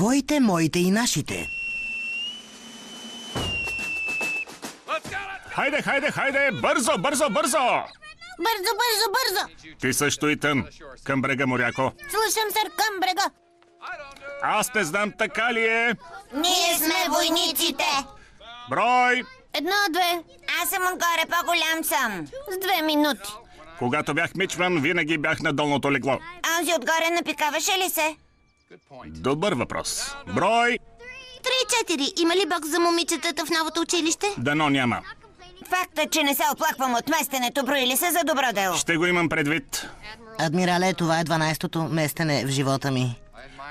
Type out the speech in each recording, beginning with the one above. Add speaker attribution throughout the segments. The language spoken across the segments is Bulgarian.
Speaker 1: Твоите, моите и нашите.
Speaker 2: Хайде, хайде, хайде! Бързо, бързо, бързо!
Speaker 3: Бързо, бързо, бързо!
Speaker 2: Ти също, Итън. Към брега, моряко.
Speaker 3: Слушам, сър, към брега.
Speaker 2: Аз не знам, така ли е?
Speaker 3: Ние сме войниците.
Speaker 2: Брой!
Speaker 3: 1, 2. Аз съм отгоре, по-голям съм. С 2 минути.
Speaker 2: Когато бях мичман, винаги бях на долното легло.
Speaker 3: Онзи отгоре напикаваше ли се?
Speaker 2: Добър въпрос. Брой!
Speaker 3: 3-4. Има ли бокс за момичетата в новото училище?
Speaker 2: Дано няма.
Speaker 3: Факта, че не се оплаквам от местенето, брои ли се за добро дело?
Speaker 2: Ще го имам предвид.
Speaker 1: Адмирале, това е 12-то местене в живота ми.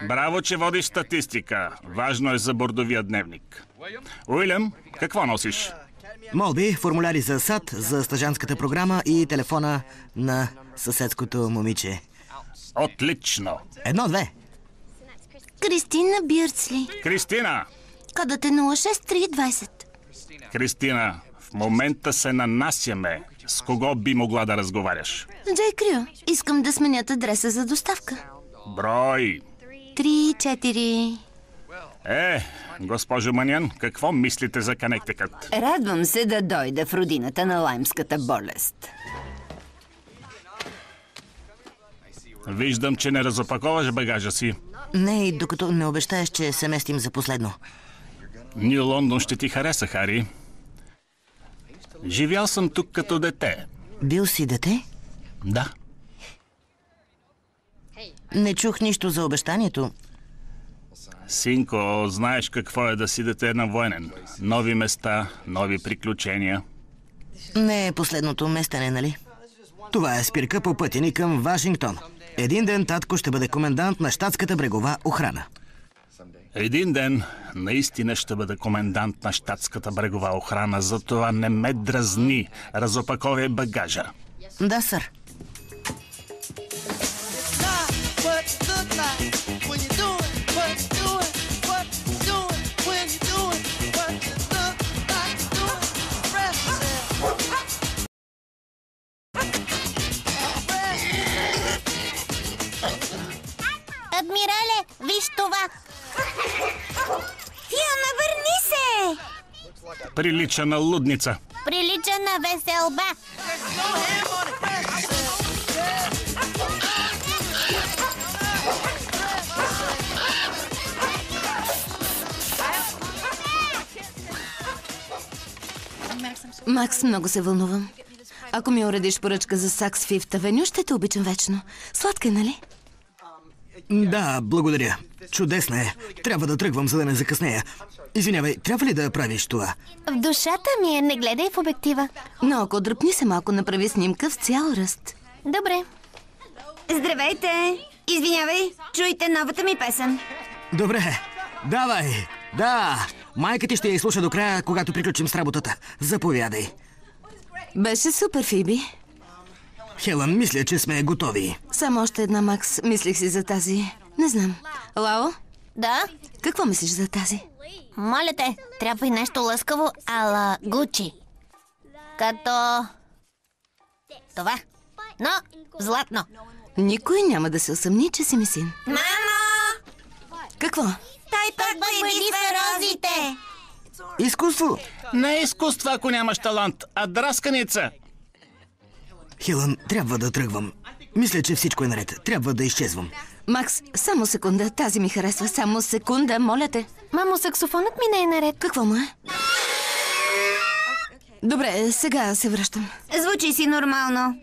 Speaker 2: Браво, че водиш статистика. Важно е за бордовия дневник. Уилям, какво носиш?
Speaker 1: Молби, формуляри за САД, за стажанската програма и телефона на съседското момиче.
Speaker 2: Отлично.
Speaker 1: 1, 2.
Speaker 3: Кристина Бирцли.
Speaker 2: Кристина!
Speaker 3: Кодът е 06320.
Speaker 2: Кристина, в момента се нанасяме. С кого би могла да разговаряш?
Speaker 3: Джей Крю. Искам да сменят адреса за доставка.
Speaker 2: Брой!
Speaker 3: 3-4.
Speaker 2: Госпожо Манян, какво мислите за Канектикът?
Speaker 4: Радвам се да дойда в родината на лаймската болест.
Speaker 2: Виждам, че не разопаковаш багажа си.
Speaker 1: Не, и докато не обещаеш, че се местим за последно.
Speaker 2: Нью Лондон ще ти хареса, Хари. Живял съм тук като дете.
Speaker 1: Бил си дете?
Speaker 2: Да.
Speaker 1: Не чух нищо за обещанието.
Speaker 2: Синко, знаеш какво е да си дете на военен. Нови места, нови приключения.
Speaker 1: Не е последното местене, нали? Това е спирка по пътя ни към Вашингтон. Един ден татко ще бъде комендант на щатската брегова охрана.
Speaker 2: Един ден наистина ще бъде комендант на щатската брегова охрана, затова не ме дразни. Разопаковай багажа.
Speaker 1: Да, сър.
Speaker 3: Адмирале, виж това! Фиона, върни се!
Speaker 2: Прилича на лудница.
Speaker 3: Прилича на веселба.
Speaker 5: Макс, много се вълнувам. Ако ми уредиш поръчка за Сакс Фифт Авеню, ще те обичам вечно. Сладка е, нали?
Speaker 1: Да, благодаря. Чудесна е. Трябва да тръгвам, за да не закъснея. Извинявай, трябва ли да правиш това?
Speaker 3: В душата ми е, не гледай в обектива.
Speaker 5: Но ако дръпни се малко, направи снимка в цял ръст.
Speaker 3: Добре.
Speaker 4: Здравейте! Извинявай, чуйте новата ми песен.
Speaker 1: Добре, давай. Да, майка ти ще я изслуша до края, когато приключим с работата. Заповядай.
Speaker 5: Беше супер, Фиби.
Speaker 1: Хелън, мисля, че сме готови.
Speaker 5: Само още една, Макс. Мислих си за тази. Не знам. Лао?
Speaker 3: Да?
Speaker 5: Какво мислиш за тази?
Speaker 3: Моля те, трябва и нещо лъскаво ала Гучи. Като... това. Но златно.
Speaker 5: Никой няма да се усъмни, че си ми син.
Speaker 3: Мамо!
Speaker 5: Какво?
Speaker 3: Той пък боядисва розите.
Speaker 1: Изкуство!
Speaker 2: Не е изкуство, ако нямаш талант, а драсканица.
Speaker 1: Хелън, трябва да тръгвам. Мисля, че всичко е наред. Трябва да изчезвам.
Speaker 5: Макс, само секунда. Тази ми харесва. Само секунда, моля те.
Speaker 3: Мамо, саксофонът ми не е наред.
Speaker 5: Какво му е? Добре, сега се връщам.
Speaker 4: Звучи си нормално.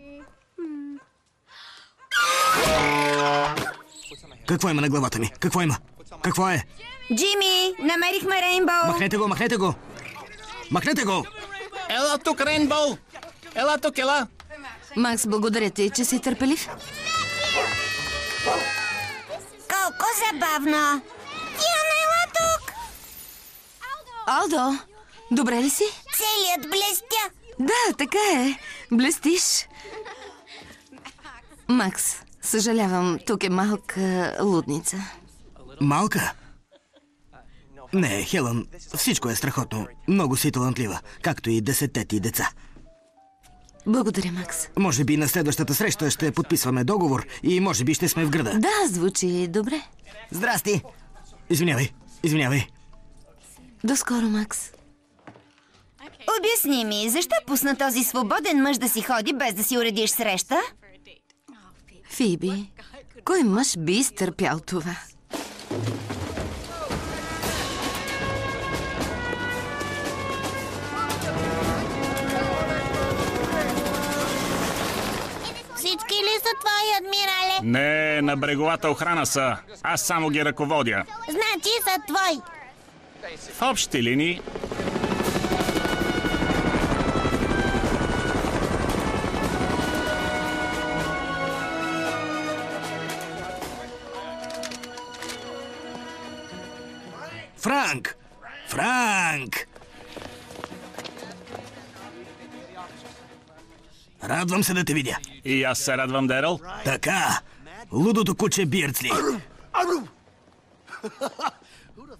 Speaker 1: Какво има на главата ми? Какво има? Какво е?
Speaker 4: Джими, намерихме Рейнбоу.
Speaker 1: Махнете го, махнете го! Махнете го!
Speaker 2: Ела тук, Рейнбоу! Ела тук, ела!
Speaker 5: Макс, благодаря ти, че си търпелив.
Speaker 3: Колко забавно. Диана, ела тук.
Speaker 5: Алдо, добре ли си?
Speaker 3: Целият блестя.
Speaker 5: Да, така е. Блестиш. Макс, съжалявам, тук е малка лудница.
Speaker 1: Малка? Не, Хелън, всичко е страхотно. Много си талантлива, както и 10-те ти деца.
Speaker 5: Благодаря, Макс.
Speaker 1: Може би на следващата среща ще подписваме договор и може би ще сме в града.
Speaker 5: Да, звучи добре.
Speaker 1: Здрасти! Извинявай, извинявай.
Speaker 5: До скоро, Макс.
Speaker 4: Обясни ми, защо пусна този свободен мъж да си ходи без да си уредиш среща?
Speaker 5: Фиби, кой мъж би изтърпял това?
Speaker 3: Всички ли са твои, адмирале?
Speaker 2: Не, на бреговата охрана са. Аз само ги ръководя.
Speaker 3: Значи са твои.
Speaker 2: В общи линии...
Speaker 1: Франк! Франк! Радвам се да те видя.
Speaker 2: И аз се радвам, Деръл.
Speaker 1: Така, лудото куче Бирдсли.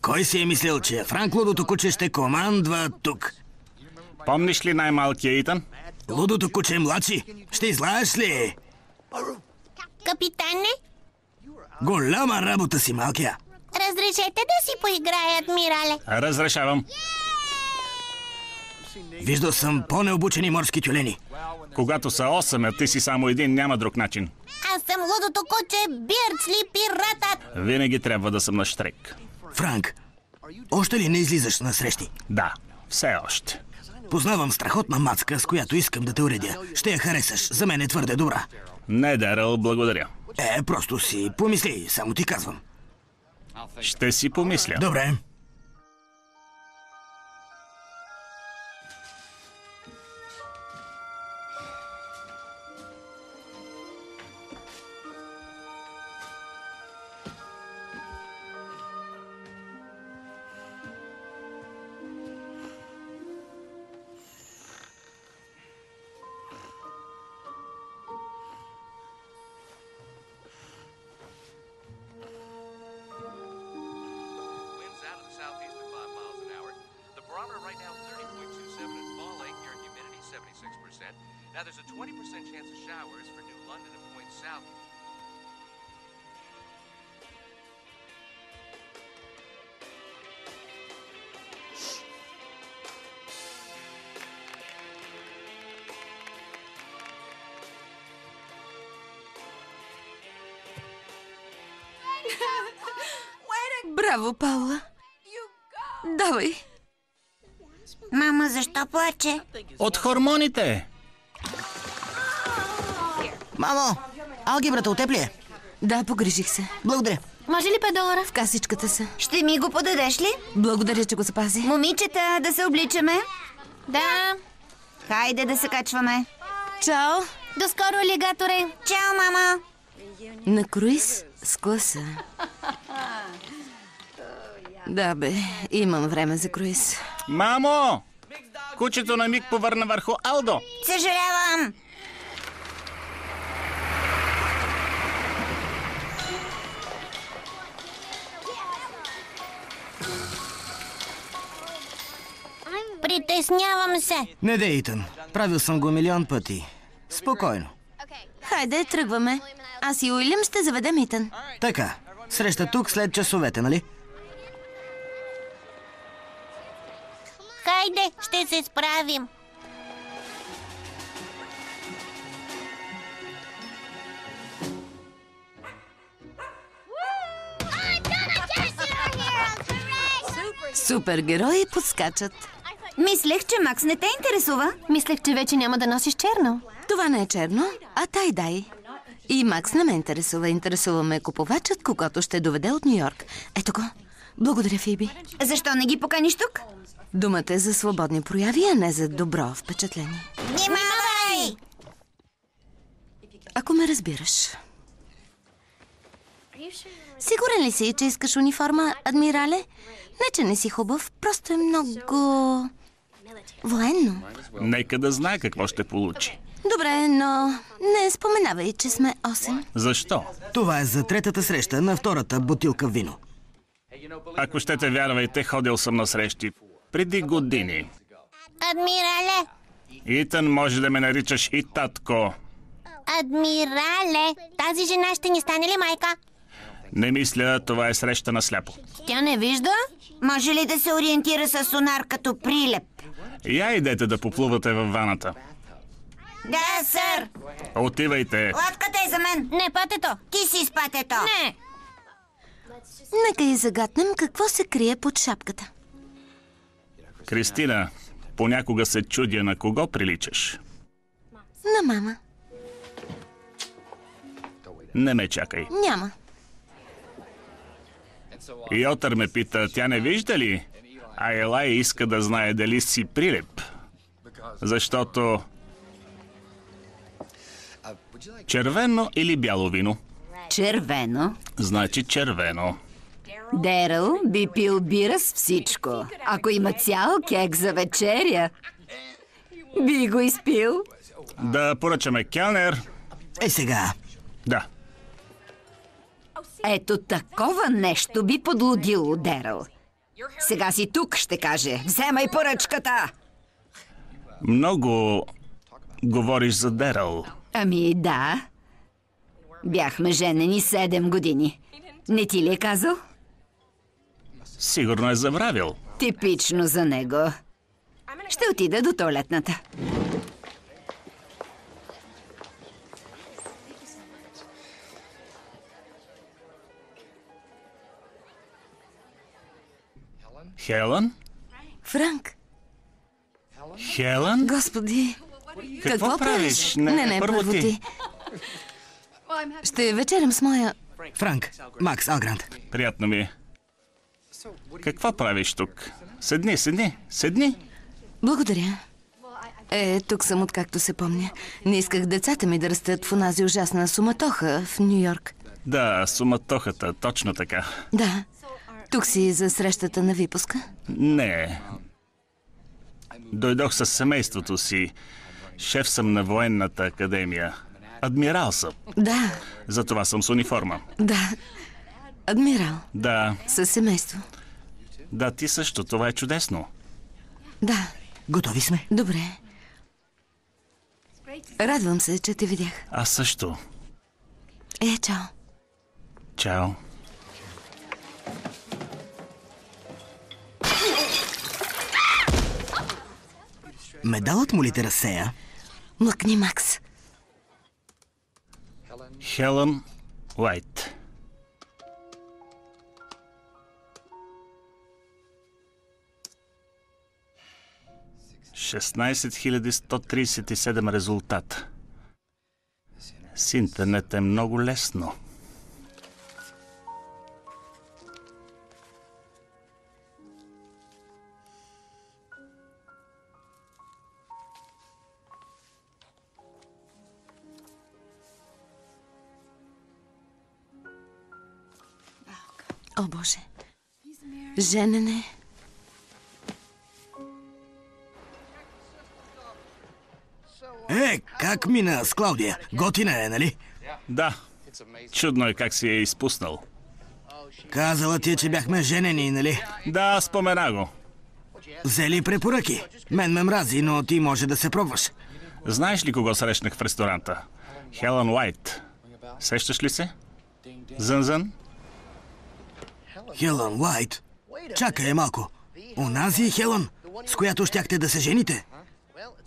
Speaker 1: Кой си е мислил, че Франк лудото куче ще командва тук?
Speaker 2: Помниш ли най-малкия Итан?
Speaker 1: Лудото куче младши, ще излаеш ли?
Speaker 3: Капитане,
Speaker 1: Голяма работа си, малкия.
Speaker 3: разрешете да си поиграя, адмирале.
Speaker 2: Разрешавам.
Speaker 1: Виждал съм по-необучени морски тюлени.
Speaker 2: Когато са 8, а ти си само един, няма друг начин.
Speaker 3: Аз съм лудото куче Бирдсли, пиратът.
Speaker 2: Винаги трябва да съм на щрек.
Speaker 1: Франк, още ли не излизаш на срещи?
Speaker 2: Да, все още.
Speaker 1: Познавам страхотна мацка, с която искам да те уредя. Ще я харесаш, за мен е твърде добра.
Speaker 2: Не, Деръл, благодаря.
Speaker 1: Просто си помисли, само ти казвам.
Speaker 2: Ще си помисля.
Speaker 1: Добре.
Speaker 6: Winds out of the southeast at 5 miles an hour. The barometer right now 30.27 and falling. Your humidity 76%. Now there's a 20% chance of showers for New London and points south.
Speaker 5: Браво, Паула. Давай.
Speaker 3: Мама, защо плаче?
Speaker 2: От хормоните.
Speaker 1: Мамо, алгебрата от теб ли е?
Speaker 5: Да, погрижих се.
Speaker 1: Благодаря.
Speaker 3: Може ли $5?
Speaker 5: В касичката са.
Speaker 4: Ще ми го подадеш ли?
Speaker 5: Благодаря, че го запази.
Speaker 4: Момичета, да се обличаме?
Speaker 3: Да.
Speaker 4: Хайде да се качваме.
Speaker 5: Чао.
Speaker 3: До скоро, алигаторе.
Speaker 4: Чао, мама!
Speaker 5: На круиз с класа. Да, бе, имам време за круиз.
Speaker 2: Мамо! Кучето на миг повърна върху Алдо.
Speaker 3: Съжалявам. Притеснявам се.
Speaker 1: Не дей, Итан. Правил съм го милион пъти. Спокойно.
Speaker 5: Хайде, тръгваме. Аз и Уилям ще заведем Итан.
Speaker 1: Така, среща тук след часовете, нали?
Speaker 3: Хайде, ще се справим.
Speaker 5: Супергерои подскачат.
Speaker 4: Мислех, че Макс не те интересува.
Speaker 7: Мислех, че вече няма да носиш черно.
Speaker 5: Това не е черно, а тай-дай. И Макс не ме интересува. Интересува ме купувачът, когато ще доведе от Нью-Йорк. Ето го. Благодаря, Фиби.
Speaker 4: Защо не ги поканиш тук?
Speaker 5: Думата е за свободни прояви, а не за добро впечатление.
Speaker 3: Внимавай!
Speaker 5: Ако ме разбираш. Сигурен ли си, че искаш униформа, адмирале? Не, че не си хубав, просто е много... военно.
Speaker 2: Нека да знае какво ще получи.
Speaker 5: Добре, но не споменавай, че сме 8.
Speaker 2: Защо?
Speaker 1: Това е за третата среща на втората бутилка вино.
Speaker 2: Ако щете вярвайте, ходил съм на срещи преди години.
Speaker 3: Адмирале!
Speaker 2: Итан, може да ме наричаш и татко.
Speaker 3: Адмирале! Тази жена ще ни стане ли майка?
Speaker 2: Не мисля, това е среща на сляпо.
Speaker 3: Тя не вижда?
Speaker 4: Може ли да се ориентира с сонар като прилеп?
Speaker 2: Я идете да поплувате във ваната.
Speaker 3: Да, сър!
Speaker 2: Отивайте.
Speaker 4: Лодката е за мен.
Speaker 3: Не, патето!
Speaker 4: Ти си с патето.
Speaker 3: Не!
Speaker 5: Нека и загатнем какво се крие под шапката.
Speaker 2: Кристина, понякога се чудя на кого приличаш.
Speaker 5: На мама.
Speaker 2: Не ме чакай.
Speaker 5: Няма.
Speaker 2: Йотър ме пита, тя не вижда ли? А Елай иска да знае дали си прилеп. Защото... червено или бяло вино?
Speaker 4: Червено.
Speaker 2: Значи червено.
Speaker 4: Деръл би пил бира с всичко. Ако има цял кек за вечеря, би го изпил.
Speaker 2: Да поръчаме келнер.
Speaker 1: Сега.
Speaker 2: Да.
Speaker 4: Ето такова нещо би подлудило Деръл. Сега си тук, ще каже. Вземай поръчката!
Speaker 2: Много говориш за Деръл.
Speaker 4: Ами да. Бяхме женени 7 години. Не ти ли е казал?
Speaker 2: Сигурно е забравил.
Speaker 4: Типично за него. Ще отида до тоалетната.
Speaker 2: Хелън?
Speaker 5: Франк,
Speaker 2: Хелън?
Speaker 5: господи.
Speaker 2: Какво правиш?
Speaker 5: Не, първо ти. Ще вечерям с моя...
Speaker 1: Франк, Макс Алгрант.
Speaker 2: Приятно ми е. Какво правиш тук? Седни.
Speaker 5: Благодаря. Тук съм откакто се помня. Не исках децата ми да растат в онази ужасна суматоха в Нью-Йорк.
Speaker 2: Да, суматохата, точно така.
Speaker 5: Да. Тук си за срещата на випуска?
Speaker 2: Не. Дойдох с семейството си. Шеф съм на военната академия. Адмирал съм.
Speaker 5: Да,
Speaker 2: Затова съм с униформа.
Speaker 5: да. Адмирал.
Speaker 2: Да,
Speaker 5: Със семейство.
Speaker 2: да, ти също. Това е чудесно.
Speaker 5: Да,
Speaker 1: Готови сме.
Speaker 5: добре. Радвам се, че те видях.
Speaker 2: Аз също.
Speaker 5: Чао.
Speaker 2: Чао.
Speaker 1: Медалът му ли те разсея?
Speaker 5: Млъкни, Макс.
Speaker 2: Хелън Уайт. – 16137 резултата. С интернет е много лесно.
Speaker 5: О, Боже. Женене.
Speaker 1: Как мина с Клаудия? Готина е, нали?
Speaker 2: Да, чудно е как си е изпуснал.
Speaker 1: Казала ти, че бяхме женени, нали?
Speaker 2: Да, спомена го.
Speaker 1: Взели препоръки. Мен ме мрази, но ти може да се пробваш.
Speaker 2: Знаеш ли кого срещнах в ресторанта? Хелън Уайт. Сещаш ли се? Зън?
Speaker 1: Хелън Уайт. Чакай малко. Онази Хелън, с която щяхте да се жените?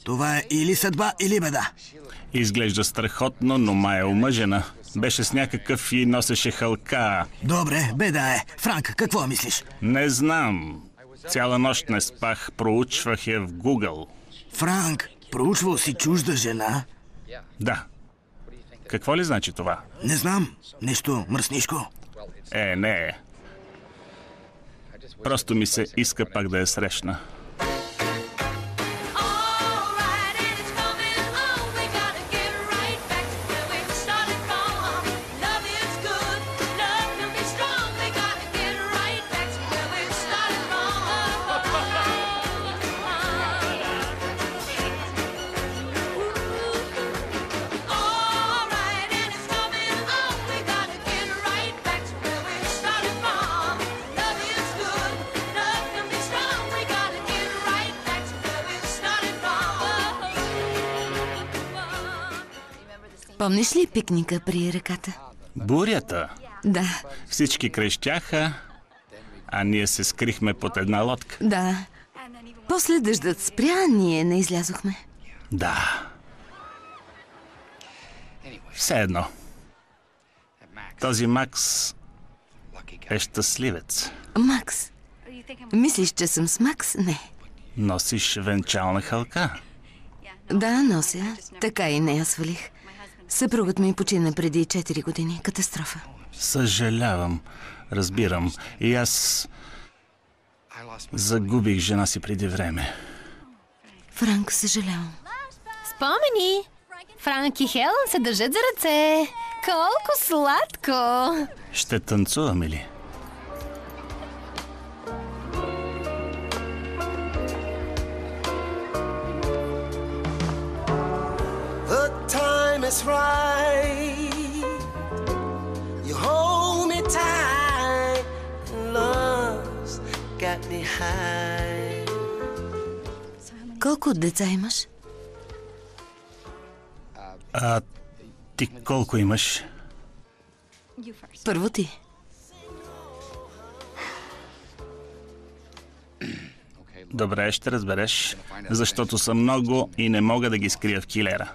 Speaker 1: Това е или съдба, или беда.
Speaker 2: Изглежда страхотно, но май е омъжена. Беше с някакъв и носеше хълка.
Speaker 1: Добре, беда е. Франк, какво мислиш?
Speaker 2: Не знам. Цяла нощ не спах, проучвах я в Google.
Speaker 1: Франк, проучвал си чужда жена?
Speaker 2: Да. Какво ли значи това?
Speaker 1: Не знам. Нещо мръснишко.
Speaker 2: Не. Просто ми се иска пак да я срещна.
Speaker 5: Помниш ли пикника при реката?
Speaker 2: Бурята?
Speaker 5: Да.
Speaker 2: Всички крещяха, а ние се скрихме под една лодка.
Speaker 5: Да. После дъждът спря, ние не излязохме.
Speaker 2: Да. Все едно. Този Макс е щастливец.
Speaker 5: Макс. Мислиш, че съм с Макс? Не.
Speaker 2: Носиш венчална халка.
Speaker 5: Да, нося. Така и не я свалих. Съпругът ми почина преди 4 години. Катастрофа.
Speaker 2: Съжалявам. Разбирам. И аз загубих жена си преди време.
Speaker 5: Франк, съжалявам.
Speaker 7: Спомени! Франк и Хелън се държат за ръце. Колко сладко!
Speaker 2: Ще танцуваме ли?
Speaker 8: It's right. You hold me tight, and love's got me high.
Speaker 5: Колко деца имаш?
Speaker 2: Ти колко имаш?
Speaker 5: Първо ти.
Speaker 2: Добре, ще разбереш, защото съм много и не мога да ги скрия в килера.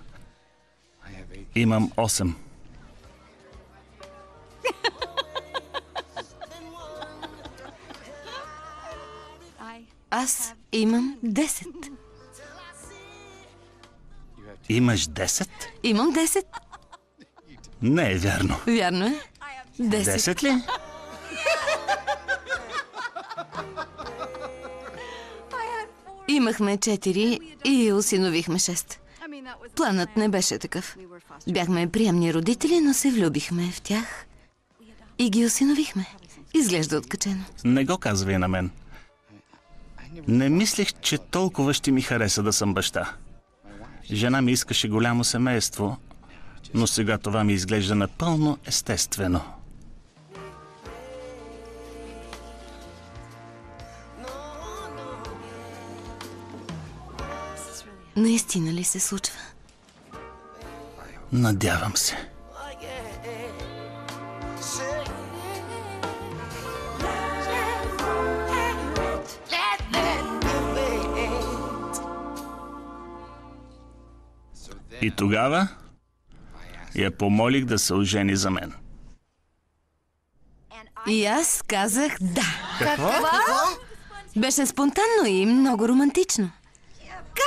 Speaker 2: Имам 8.
Speaker 5: Аз имам 10.
Speaker 2: Имаш 10?
Speaker 5: Имам 10.
Speaker 2: Не е вярно.
Speaker 5: Вярно е.
Speaker 2: 10 ли?
Speaker 5: Имахме 4 и осиновихме 6. Планът не беше такъв. Бяхме приемни родители, но се влюбихме в тях и ги осиновихме. Изглежда откачено.
Speaker 2: Не го казвай на мен. Не мислех, че толкова ще ми хареса да съм баща. Жена ми искаше голямо семейство, но сега това ми изглежда напълно естествено.
Speaker 5: Наистина ли се случва?
Speaker 2: Надявам се. И тогава я помолих да се ожени за мен.
Speaker 5: И аз казах да.
Speaker 2: Какво?
Speaker 5: Беше спонтанно и много романтично.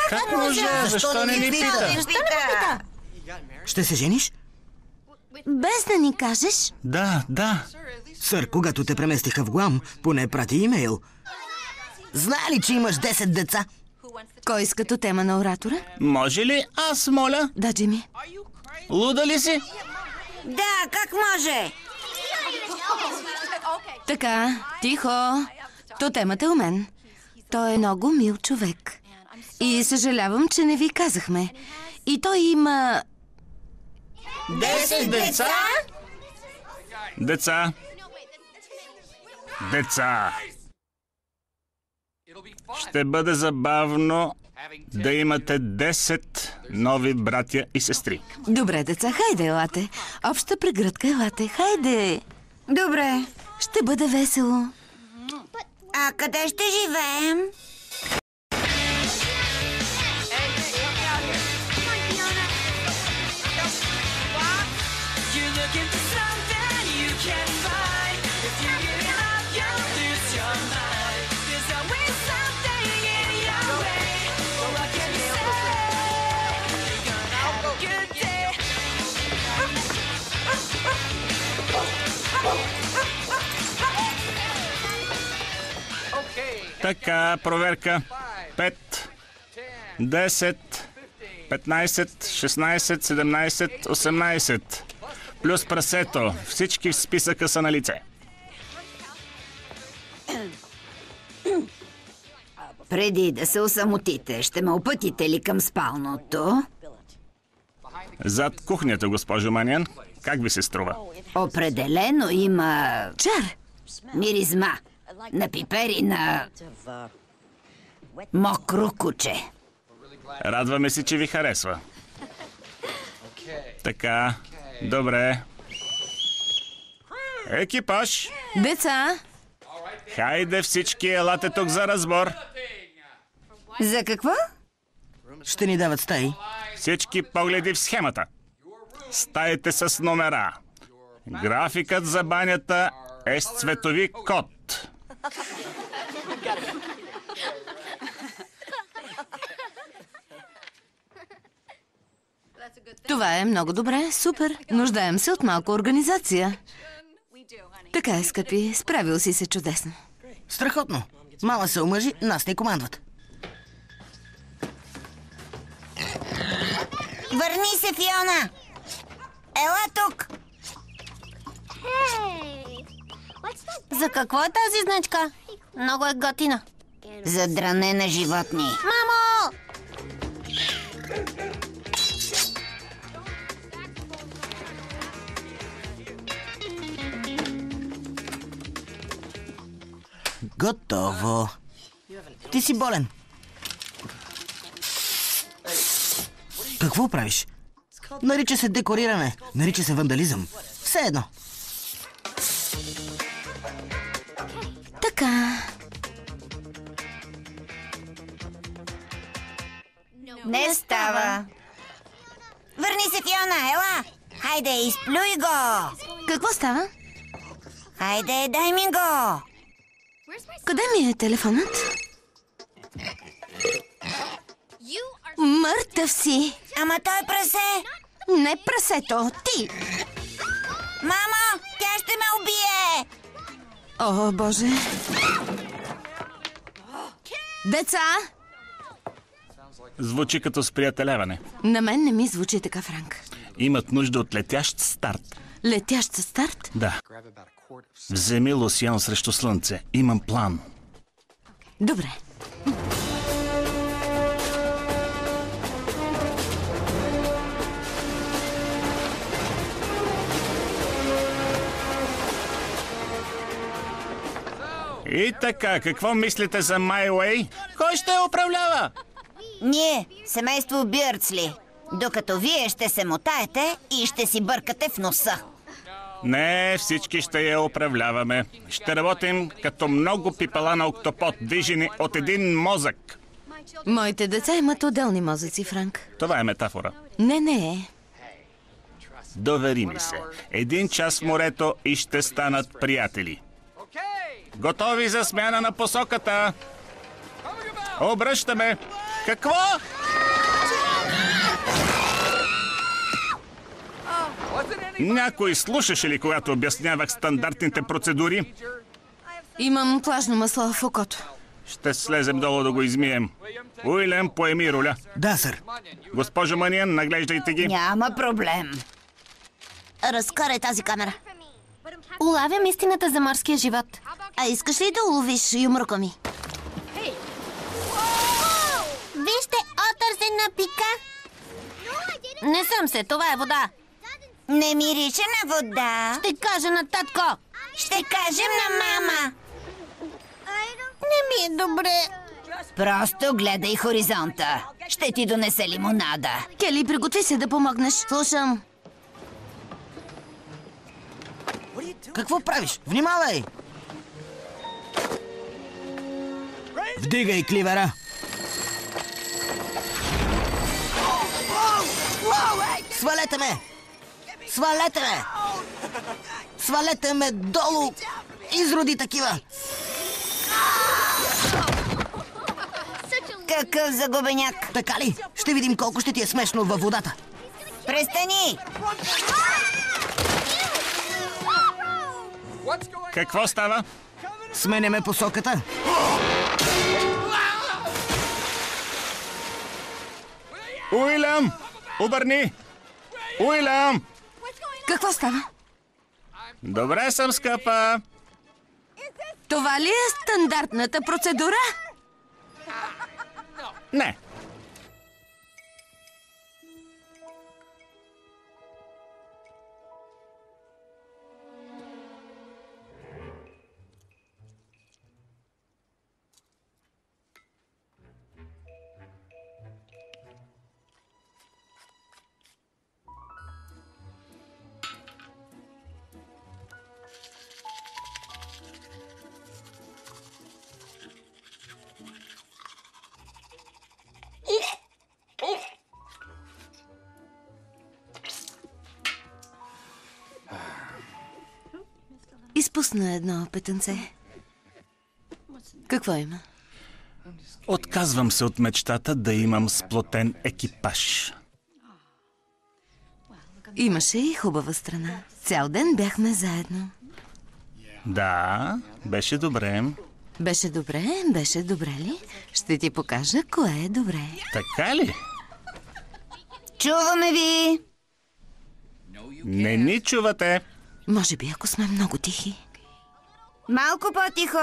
Speaker 2: Как може? Защо не ни пита?
Speaker 1: Ще се жениш?
Speaker 5: Без да ни кажеш?
Speaker 2: Да.
Speaker 1: Сър, когато те преместиха в Гуам, поне прати имейл. Знае ли, че имаш 10 деца?
Speaker 5: Кой иска като тема на оратора?
Speaker 2: Може ли аз, моля?
Speaker 5: Да, Джими.
Speaker 2: Луда ли си?
Speaker 3: Да, как може?
Speaker 5: Така, тихо. То темата е у мен. Той е много мил човек. И съжалявам, че не ви казахме. И той има...
Speaker 2: 10 деца? Деца. Ще бъде забавно да имате 10 нови братя и сестри.
Speaker 5: Добре, деца, хайде, елате. Обща прегръдка, елате, хайде.
Speaker 3: Добре.
Speaker 5: Ще бъде весело.
Speaker 3: А къде ще живеем?
Speaker 8: There's always
Speaker 2: Така, проверка. 5, 10, 15, 16, 17, 18. Плюс прасето. Всички в списъка са на лице.
Speaker 4: Преди да се осамотите, ще ме опътите ли към спалното?
Speaker 2: Зад кухнята, госпожо Маниан. Как ви се струва?
Speaker 4: Определено има...
Speaker 5: Чар!
Speaker 4: миризма. На пипери, на... мокро куче.
Speaker 2: Радваме се, че ви харесва. Така, добре. Екипаж!
Speaker 5: Деца!
Speaker 2: Хайде всички, елате тук за разбор.
Speaker 4: За какво?
Speaker 1: Ще ни дават стаи.
Speaker 2: Всички погледи в схемата. Стаите с номера. Графикът за банята е с цветови код.
Speaker 5: Това е много добре, супер. Нуждаем се от малко организация. Така е, скъпи, справил си се чудесно.
Speaker 1: Страхотно. Мама се омъжи, нас не командват.
Speaker 3: Върни се, Фиона! Ела тук!
Speaker 7: За какво е тази значка? Много е готина.
Speaker 3: За дране на животни.
Speaker 7: Мамо!
Speaker 1: Готово. Ти си болен. Какво правиш? Нарича се декориране. Нарича се вандализъм. Все едно.
Speaker 5: Така.
Speaker 3: Не става. Върни се, Фиона, ела! Хайде, изплюй го!
Speaker 5: Какво става?
Speaker 3: Хайде, дай ми го!
Speaker 5: Къде ми е телефонът? Мъртъв си!
Speaker 3: Ама той прасе!
Speaker 5: Не прасето, ти!
Speaker 3: Мамо, тя ще ме убие!
Speaker 5: О, Боже! Деца!
Speaker 2: Звучи като сприятеляване.
Speaker 5: На мен не ми звучи така, Франк.
Speaker 2: Имат нужда от летящ старт.
Speaker 5: Летящ със старт?
Speaker 2: Да. Вземи лосьон срещу слънце. Имам план.
Speaker 5: Добре.
Speaker 2: И така, какво мислите за My Way? Кой ще я управлява?
Speaker 3: Ние, семейство Бирдсли. Докато вие ще се мотаете и ще си бъркате в носа.
Speaker 2: Не, всички ще я управляваме. Ще работим като много пипала на октопод, движени от един мозък.
Speaker 5: Моите деца имат отделни мозъци, Франк.
Speaker 2: Това е метафора.
Speaker 5: Не е.
Speaker 2: Довери ми се. 1 час в морето и ще станат приятели. Готови за смяна на посоката? Обръщаме. Какво? Някой слушаше ли, когато обяснявах стандартните процедури?
Speaker 5: Имам плажно масло в окото.
Speaker 2: Ще слезем долу да го измием. Уилям, поеми роля.
Speaker 1: Да, сър.
Speaker 2: Госпожо Маниан, наглеждайте ги.
Speaker 4: Няма проблем.
Speaker 3: Разкарай тази камера.
Speaker 7: Улавям истината за морския живот.
Speaker 3: А искаш ли да уловиш юмрука ми?
Speaker 7: Вижте, отър се напика. Не съм се, това е вода.
Speaker 3: Не мирише на вода.
Speaker 7: Ще кажа на татко.
Speaker 3: Ще кажем на мама.
Speaker 7: Не ми е добре.
Speaker 4: Просто гледай хоризонта. Ще ти донесе лимонада.
Speaker 5: Кели, приготви се да помогнеш.
Speaker 3: Слушам.
Speaker 1: Какво правиш? Внимавай! Вдигай кливера! Свалете ме! Свалете ме! Свалете ме долу! Изроди такива!
Speaker 3: Какъв загубеняк.
Speaker 1: Така ли? Ще видим колко ще ти е смешно във водата.
Speaker 3: Престани!
Speaker 2: Какво става?
Speaker 1: Сменяме посоката.
Speaker 2: Уилям! Обърни! Уилям!
Speaker 5: Какво става?
Speaker 2: Добре съм, скъпа.
Speaker 5: Това ли е стандартната процедура?
Speaker 2: Не.
Speaker 5: Изпусна едно петънце. Какво има?
Speaker 2: Отказвам се от мечтата да имам сплотен екипаж.
Speaker 5: Имаше и хубава страна. Цял ден бяхме заедно.
Speaker 2: Да, беше добре.
Speaker 5: Беше добре ли? Ще ти покажа кое е добре.
Speaker 2: Така ли?
Speaker 3: Чуваме ви!
Speaker 2: Не ни чувате.
Speaker 5: Може би, ако сме много тихи.
Speaker 3: Малко по-тихо.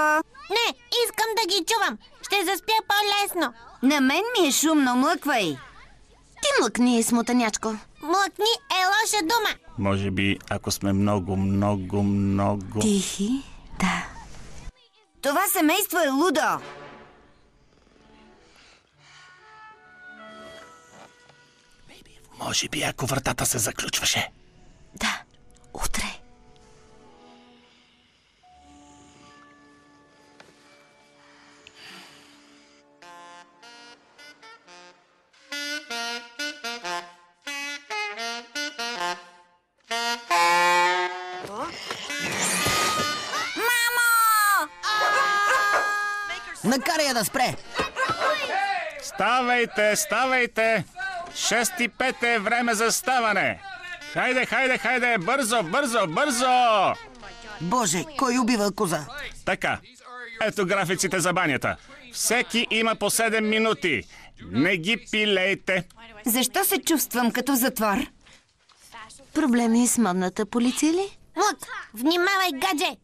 Speaker 7: Не, искам да ги чувам. Ще заспя по-лесно.
Speaker 3: На мен ми е шумно, млъквай.
Speaker 5: Ти млъкни, смотанячко.
Speaker 7: Млъкни е лоша дума.
Speaker 2: Може би, ако сме много...
Speaker 5: Тихи, да.
Speaker 3: Това семейство е лудо.
Speaker 2: Може би, ако вратата се заключваше.
Speaker 5: Да, утре.
Speaker 1: Накарай я да спре!
Speaker 2: Ставайте! 6:05 е време за ставане! Хайде! Бързо!
Speaker 1: Боже, кой убива коза?
Speaker 2: Така, ето графиците за банята. Всеки има по 7 минути. Не ги пилейте.
Speaker 3: Защо се чувствам като затвор?
Speaker 5: Проблеми с модната полиция ли?
Speaker 7: Мут, внимавай, гадже!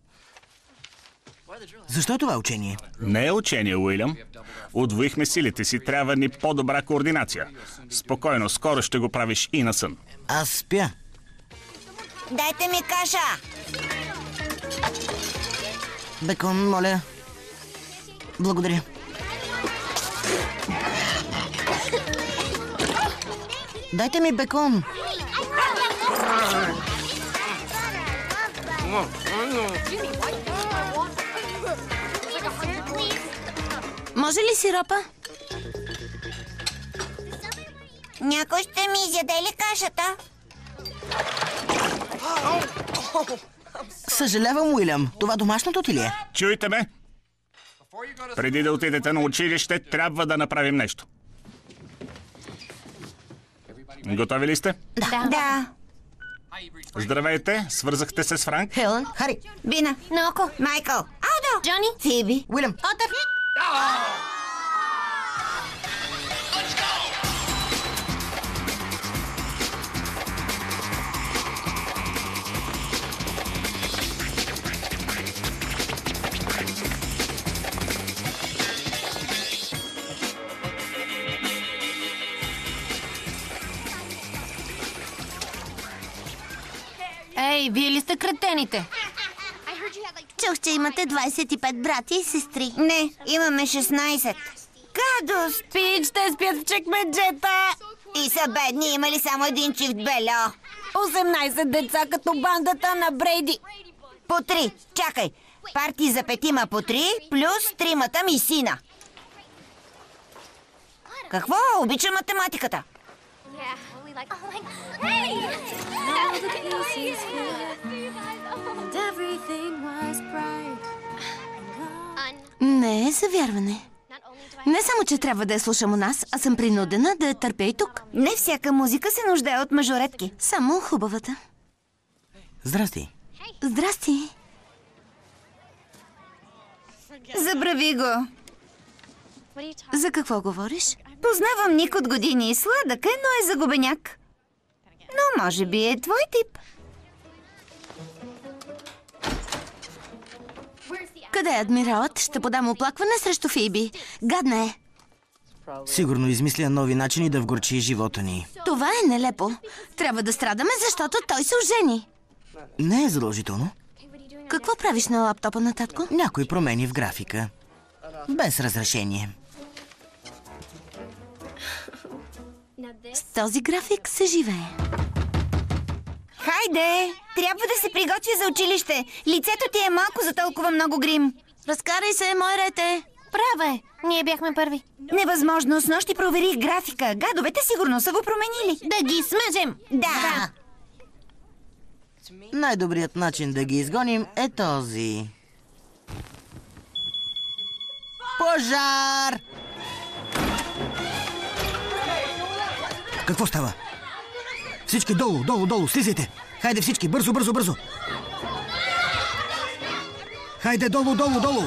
Speaker 1: Защо това учение?
Speaker 2: Не е учение, Уилям. Удвоихме силите си, трябва ни по-добра координация. Спокойно, скоро ще го правиш и на сън.
Speaker 1: Аз спя.
Speaker 3: Дайте ми каша!
Speaker 1: Бекон, моля. Благодаря. Дайте ми бекон.
Speaker 5: Може ли сиропа?
Speaker 3: Някой ще ми изяде ли кашата?
Speaker 1: Съжалявам, Уилям. Това домашното ти ли е?
Speaker 2: Чуйте ме! Преди да отидете на училище, трябва да направим нещо. Готови ли сте?
Speaker 3: Да.
Speaker 2: Здравейте, свързахте се с Франк?
Speaker 5: Хелън?
Speaker 1: Хари,
Speaker 3: Бина.
Speaker 7: Наоко.
Speaker 3: Майкъл. Алдо.
Speaker 7: Джони.
Speaker 3: Фиби.
Speaker 1: Уилям.
Speaker 7: Отър.
Speaker 9: Ей, вие ли сте кретените?
Speaker 7: Чух, че имате 25 брати и сестри.
Speaker 3: Не, имаме 16. Гадост!
Speaker 9: Пич, те спят в чекмеджета!
Speaker 3: И са бедни, имали само един чифт бельо.
Speaker 9: 18 деца като бандата на Брейди.
Speaker 3: По 3. Чакай. Парти за 5 по 3, плюс 3-мата ми сина. Какво? Обича математиката.
Speaker 5: Не е за вярване. Не само, че трябва да я слушам у нас, а съм принудена да я търпя и тук.
Speaker 3: Не всяка музика се нуждае от мажоретки.
Speaker 5: Само хубавата.
Speaker 1: Здрасти.
Speaker 5: Здрасти.
Speaker 3: Забрави го.
Speaker 5: За какво говориш?
Speaker 3: Познавам Ник от години. Сладък е, но е загубеняк. Но може би е твой тип.
Speaker 5: Къде е адмиралът? Ще подам оплакване срещу Фиби. Гадна е.
Speaker 1: Сигурно измисля нови начини да вгорчи живота ни.
Speaker 5: Това е нелепо. Трябва да страдаме, защото той се ожени.
Speaker 1: Не е задължително.
Speaker 5: Какво правиш на лаптопа на татко?
Speaker 1: Някои промени в графика. Без разрешение.
Speaker 5: С този график се живее.
Speaker 3: Хайде! Трябва да се приготвя за училище. Лицето ти е малко за толкова много грим.
Speaker 5: Разкарай се, мой рете.
Speaker 7: Права е. Ние бяхме първи.
Speaker 3: Невъзможно. С нощи проверих графика. Гадовете сигурно са го променили.
Speaker 7: Да ги смажем!
Speaker 3: Да!
Speaker 1: Най-добрият начин да ги изгоним е този. Пожар! Какво става? Всички долу, долу, долу, слизайте! Хайде всички, бързо, бързо, бързо! Хайде долу, долу, долу!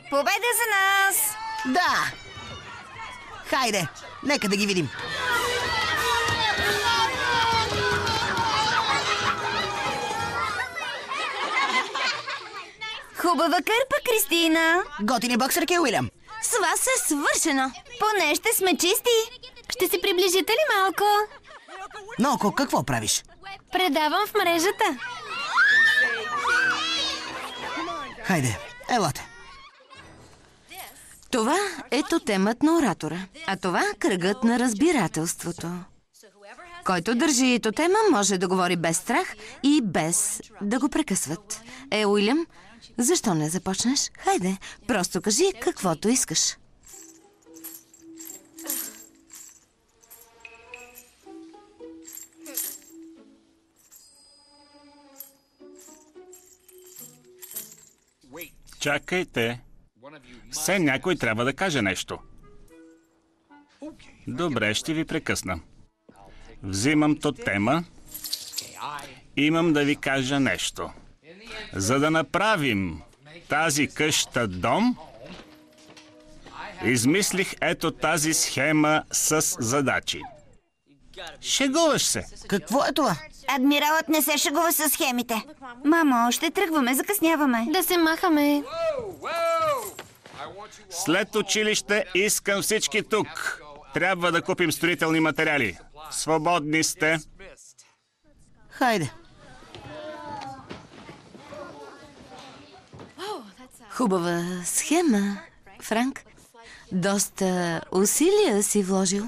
Speaker 3: Победа за нас!
Speaker 1: Да! Хайде, нека да ги видим.
Speaker 3: Хубава кърпа, Кристина!
Speaker 1: Готини боксърки, Уилям!
Speaker 5: С вас е свършено.
Speaker 3: Поне ще сме чисти.
Speaker 7: Ще се приближите ли малко?
Speaker 1: Ноко, какво правиш?
Speaker 7: Предавам в мрежата.
Speaker 1: Хайде, елате.
Speaker 5: Това е тотемът на оратора, а това кръгът на разбирателството. Който държи тотема, може да говори без страх и без да го прекъсват. Уилям, защо не започнеш? Хайде, просто кажи каквото искаш.
Speaker 2: Чакайте. Все някой трябва да каже нещо. Добре, ще ви прекъсна. Взимам тотема. Имам да ви кажа нещо. За да направим тази къща дом, измислих ето тази схема с задачи. Шегуваш се.
Speaker 1: Какво е това?
Speaker 3: Адмиралът не се шегува с схемите. Мамо, ще тръгваме, закъсняваме.
Speaker 7: Да се махаме.
Speaker 2: След училище искам всички тук. Трябва да купим строителни материали. Свободни сте.
Speaker 1: Хайде.
Speaker 5: Хубава схема, Франк. Доста усилия си вложил.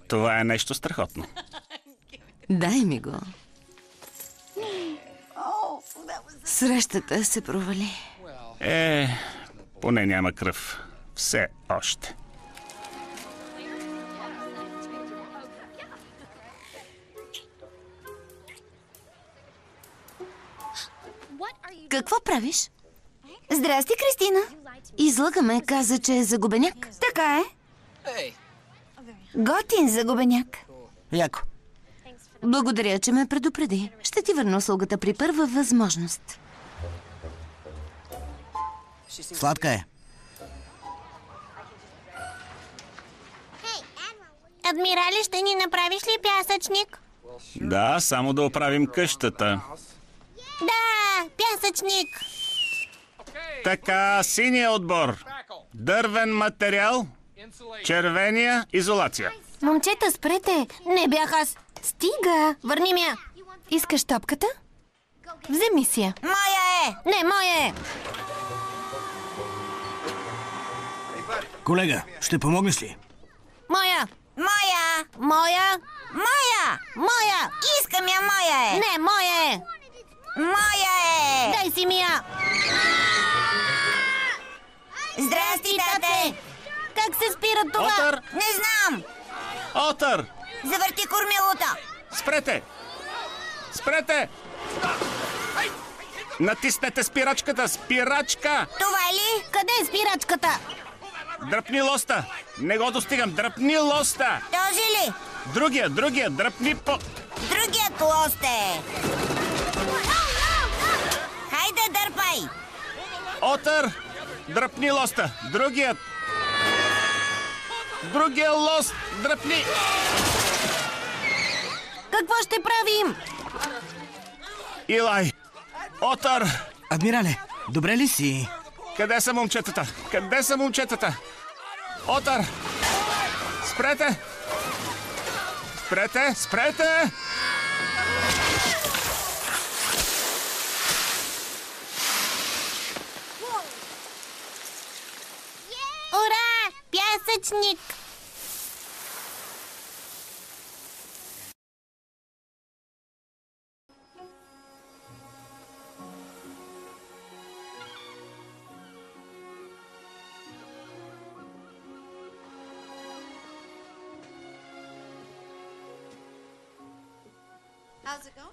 Speaker 2: Това е нещо страхотно.
Speaker 5: Дай ми го. Срещата се провали.
Speaker 2: Поне няма кръв. Все още.
Speaker 5: Какво правиш?
Speaker 3: Здрасти, Кристина.
Speaker 5: Излъгаме, каза, че е загубеняк.
Speaker 3: Така е. Готин загубеняк.
Speaker 1: Яко.
Speaker 5: Благодаря, че ме предупреди. Ще ти върна услугата при първа възможност.
Speaker 1: Сладка е.
Speaker 7: Адмирали, ще ни направиш ли пясъчник?
Speaker 2: Да, само да оправим къщата.
Speaker 7: Да, пясъчник.
Speaker 2: Така, синия отбор. Дървен материал. Червения изолация.
Speaker 7: Момчета, спрете. Не бях аз. Стига. Върни ми я. Искаш топката? Вземи си я.
Speaker 3: Моя е!
Speaker 7: Не, моя е.
Speaker 1: Колега, ще помогнеш ли?
Speaker 7: Моя.
Speaker 3: Моя!
Speaker 7: Моя.
Speaker 3: Моя!
Speaker 7: Моя.
Speaker 3: Искам я, моя е!
Speaker 7: Не, моя е.
Speaker 3: Моя е!
Speaker 7: Дай си ми я.
Speaker 3: Здрасти, тате!
Speaker 7: Как се спира това?
Speaker 2: Отър!
Speaker 3: Не знам!
Speaker 2: Отър!
Speaker 3: Завърти кормилото!
Speaker 2: Спрете! Спрете! Натиснете спирачката! Спирачка!
Speaker 3: Това ли?
Speaker 7: Къде е спирачката?
Speaker 2: Дръпни лоста! Не го достигам! Дръпни лоста!
Speaker 3: Този ли?
Speaker 2: Другия! Дръпни по...
Speaker 3: Другият лост е! Хайде, дърпай!
Speaker 2: Отър! Дръпни лоста! Другия лост! Дръпни!
Speaker 9: Какво ще правим?
Speaker 2: Илай! Отър!
Speaker 1: Адмирале, добре ли си?
Speaker 2: Къде са момчетата? Отър! Спрете!
Speaker 7: Ура! Пясъчник!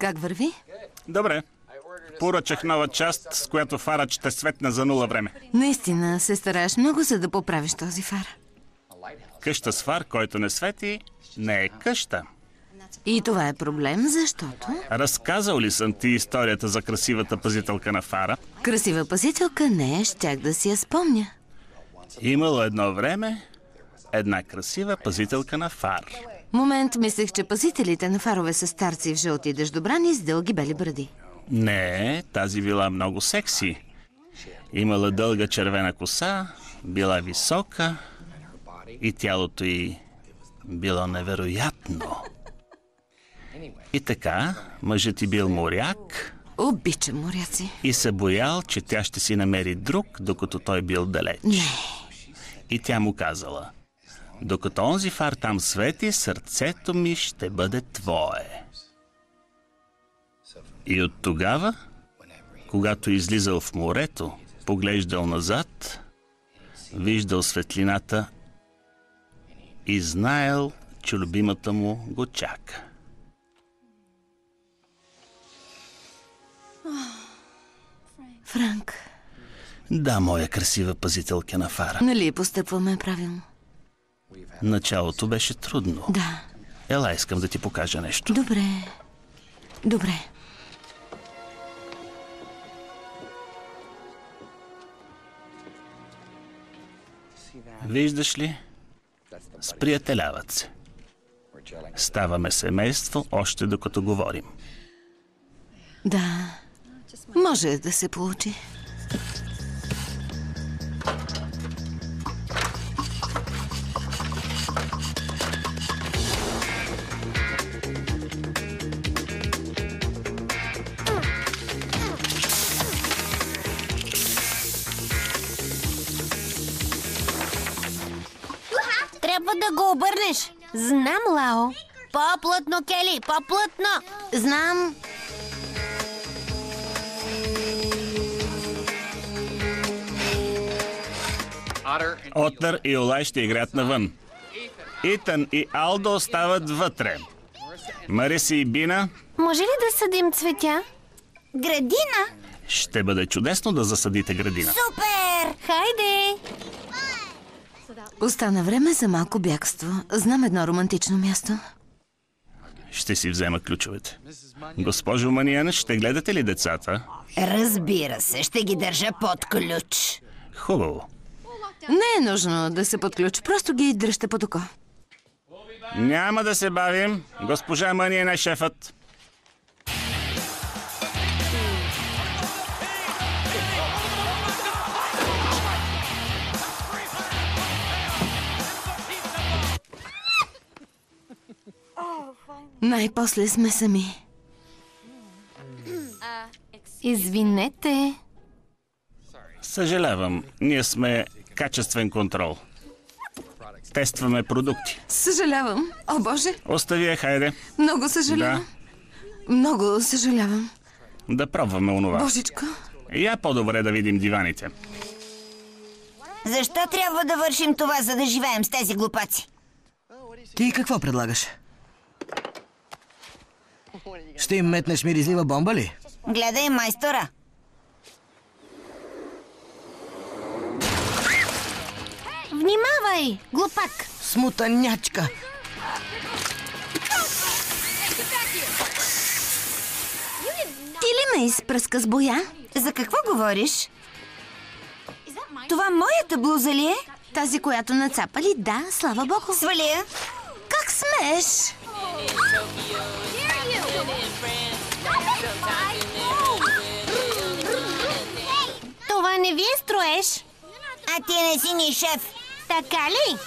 Speaker 5: Как върви?
Speaker 2: Добре. Поръчах нова част, с която фарът ще светне за 0 време.
Speaker 5: Наистина се стараеш много, за да поправиш този фар.
Speaker 2: Къща с фар, който не свети, не е къща.
Speaker 5: И това е проблем, защото...
Speaker 2: Разказал ли съм ти историята за красивата пазителка на фара?
Speaker 5: Красива пазителка не е, щях да си я спомня.
Speaker 2: Имало едно време една красива пазителка на фар.
Speaker 5: Момент, мислех, че пазителите на фарове са старци в жълти дъждобрани с дълги бели бради.
Speaker 2: Не, тази била много секси. Имала дълга червена коса, била висока и тялото й било невероятно. И така, мъжът й бил моряк.
Speaker 5: Обичам моряци.
Speaker 2: И се боял, че тя ще си намери друг, докато той бил далеч.
Speaker 5: Не.
Speaker 2: И тя му казала: докато онзи фар там свети, сърцето ми ще бъде твое. И от тогава, когато излизал в морето, поглеждал назад, виждал светлината и знаел, че любимата му го чака.
Speaker 5: Франк.
Speaker 2: Да, моя красива пазителка на фара.
Speaker 5: Нали постъпваме правилно?
Speaker 2: Началото беше трудно.
Speaker 5: Да.
Speaker 2: Ела, искам да ти покажа нещо.
Speaker 5: Добре.
Speaker 2: Виждаш ли? Сприятеляват се. Ставаме семейство, още докато говорим.
Speaker 5: Да. Може да се получи.
Speaker 7: Трябва да го обърнеш. Знам, Лао. По-плътно, Кели, по-плътно.
Speaker 5: Знам.
Speaker 2: Отър и Олай ще играят навън. Итан и Алдо остават вътре. Мариса и Бина...
Speaker 7: Може ли да съдим цветя?
Speaker 3: Градина?
Speaker 2: Ще бъде чудесно да засадите градина.
Speaker 3: Супер!
Speaker 7: Хайде!
Speaker 5: Остана време за малко бягство. Знам едно романтично място.
Speaker 2: Ще си взема ключовете. Госпожо Маниан, ще гледате ли децата?
Speaker 3: Разбира се, ще ги държа под ключ.
Speaker 2: Хубаво.
Speaker 5: Не е нужно да се подключи, просто ги дръжте под око.
Speaker 2: Няма да се бавим. Госпожа Маниан е шефът.
Speaker 5: Най-после сме сами.
Speaker 7: Извинете.
Speaker 2: Съжалявам, ние сме качествен контрол. Тестваме продукти.
Speaker 5: Съжалявам. О, Боже.
Speaker 2: Остави я, хайде.
Speaker 5: Много съжалявам. Много съжалявам.
Speaker 2: Да пробваме онова.
Speaker 5: Божичко.
Speaker 2: Я по-добре да видим диваните.
Speaker 3: Защо трябва да вършим това, за да живеем с тези глупаци?
Speaker 1: Ти какво предлагаш? Ще им метнеш миризлива бомба ли?
Speaker 3: Гледай, майстора.
Speaker 7: Внимавай, глупак.
Speaker 1: Смутанячка!
Speaker 5: ли ме изпръска с боя?
Speaker 3: За какво говориш? Това моята блуза ли е?
Speaker 5: Тази, която нацапали? Да, слава богу.
Speaker 3: Свали я.
Speaker 5: Как смееш?
Speaker 7: Това не ви е строеж.
Speaker 3: А ти не си ни шеф.
Speaker 7: Така ли?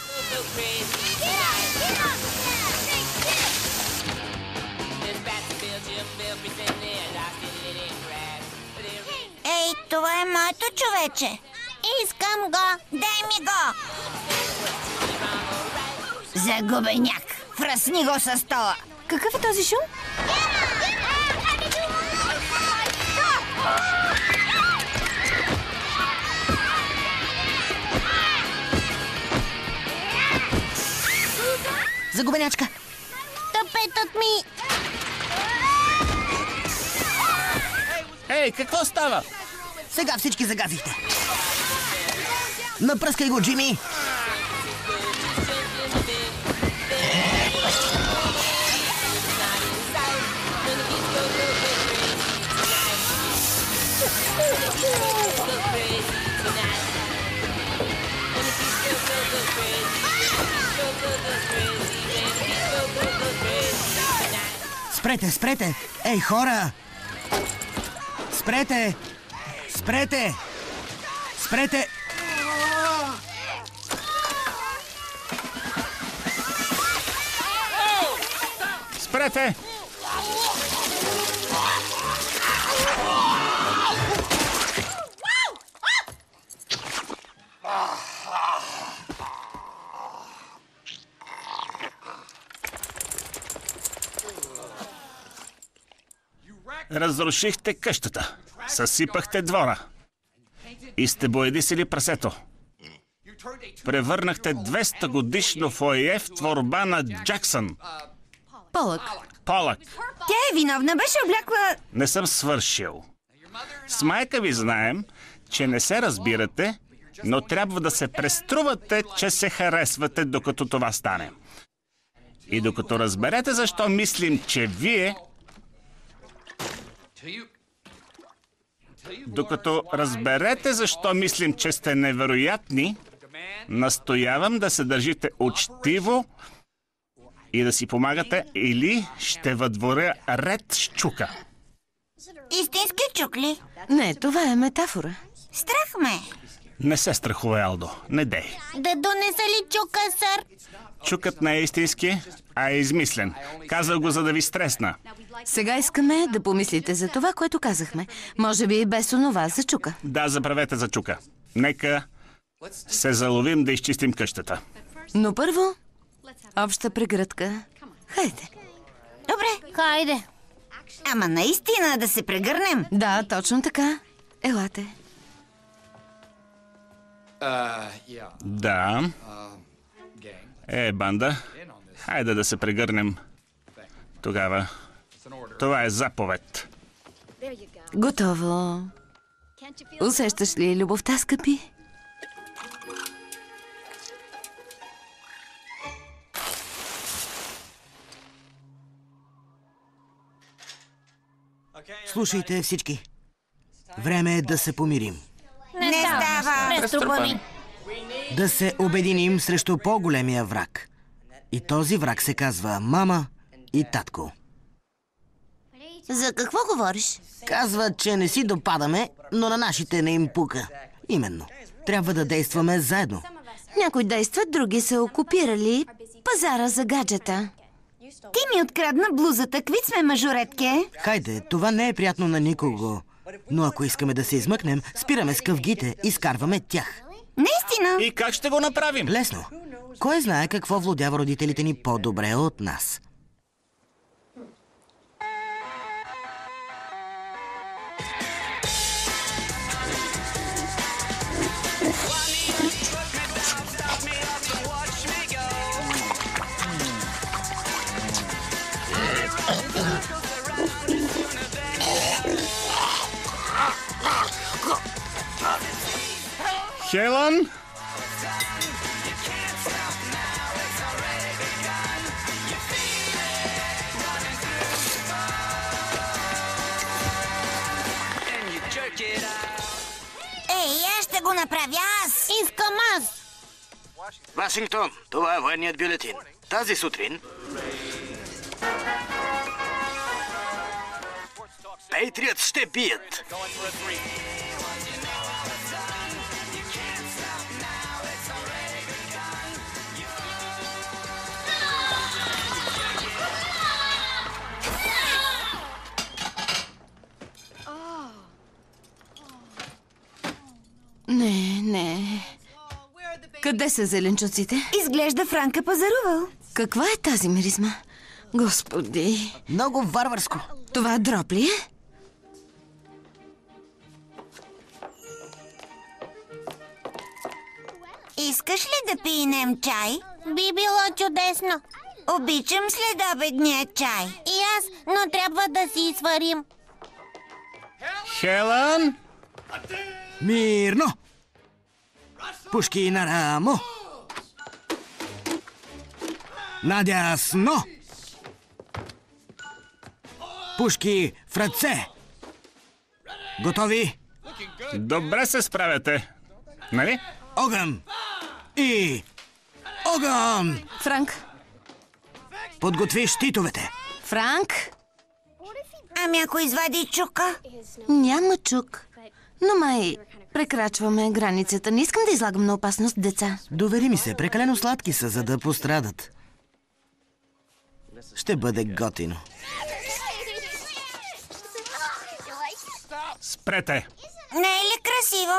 Speaker 3: Ей, това е моето човече. Искам го. Дай ми го. Загубеняк. Фръсни го със стола.
Speaker 7: Какъв е този шум?
Speaker 1: Загубенячка!
Speaker 7: Тапетът ми!
Speaker 2: Ей, какво става?
Speaker 1: Сега всички загазихте. Напръскай го, Джими! Спрете, спрете! Ей, хора! Спрете! Спрете! Спрете!
Speaker 2: Спрете! Разрушихте къщата. Съсипахте двора. И сте боядисали прасето. Превърнахте 200 годишно фойе в творба на Джаксън. Полък.
Speaker 3: Тя е виновна, беше облякла...
Speaker 2: Не съм свършил. С майка ви знаем, че не се разбирате, но трябва да се преструвате, че се харесвате, докато това стане. И докато разберете защо мислим, че вие... Докато разберете защо мислим, че сте невероятни, настоявам да се държите учтиво и да си помагате, или ще въдворя ред с чука.
Speaker 3: Истински чук ли?
Speaker 5: Не, това е метафора.
Speaker 3: Страх ме.
Speaker 2: Не се страхувай, Алдо. Не дей.
Speaker 7: Да донеса ли чука, сър?
Speaker 2: Чукът не е истински, а е измислен. Казал го, за да ви стресна.
Speaker 5: Сега искаме да помислите за това, което казахме. Може би без онова за чука.
Speaker 2: Да, забравете за чука. Нека се заловим да изчистим къщата.
Speaker 5: Но първо, обща прегръдка. Хайде.
Speaker 3: Добре.
Speaker 7: Хайде.
Speaker 3: Ама наистина да се прегърнем.
Speaker 5: Да, точно така. Елате.
Speaker 2: Да. Банда. Хайде да се прегърнем. Тогава. Това е заповед.
Speaker 5: Готово. Усещаш ли любовта, скъпи?
Speaker 1: Слушайте всички. Време е да се помирим.
Speaker 3: Не става.
Speaker 7: Преструпани.
Speaker 1: Да се обединим срещу по-големия враг. И този враг се казва мама и татко.
Speaker 3: За какво говориш?
Speaker 1: Казват, че не си допадаме, но на нашите не им пука. Именно. Трябва да действаме заедно.
Speaker 5: Някои действат, други са окупирали пазара за гаджета.
Speaker 3: Ти ми открадна блузата. Какви сме, мажоретке?
Speaker 1: Хайде, това не е приятно на никого. Но ако искаме да се измъкнем, спираме с къвгите и скарваме тях.
Speaker 3: Наистина.
Speaker 2: И как ще го направим?
Speaker 1: Лесно. Кой знае какво владява родителите ни по-добре от нас?
Speaker 2: Хелън?
Speaker 3: го направя аз.
Speaker 9: Искам аз.
Speaker 1: Вашингтон, това е военният бюлетин. Тази сутрин Пейтриът ще бият.
Speaker 5: Не. Къде са зеленчуците?
Speaker 4: Изглежда Франк е пазарувал.
Speaker 5: Каква е тази миризма? Господи.
Speaker 1: Много варварско.
Speaker 5: Това дроп ли е?
Speaker 3: Искаш ли да пинем чай?
Speaker 9: Би било чудесно.
Speaker 3: Обичам следобедния чай.
Speaker 9: И аз, но трябва да си сварим.
Speaker 2: Хелън!
Speaker 1: Мирно! Пушки на рамо! Надясно! Пушки в ръце! Готови?
Speaker 2: Добре се справяте, нали?
Speaker 1: Огън! И... огън!
Speaker 5: Франк!
Speaker 1: Подготви щитовете!
Speaker 5: Франк!
Speaker 3: Ами ако извади чука?
Speaker 5: Няма чук. Но май прекрачваме границата. Не искам да излагам на опасност деца.
Speaker 1: Довери ми се, прекалено сладки са, за да пострадат. Ще бъде готино.
Speaker 2: Спрете!
Speaker 3: Не е ли красиво?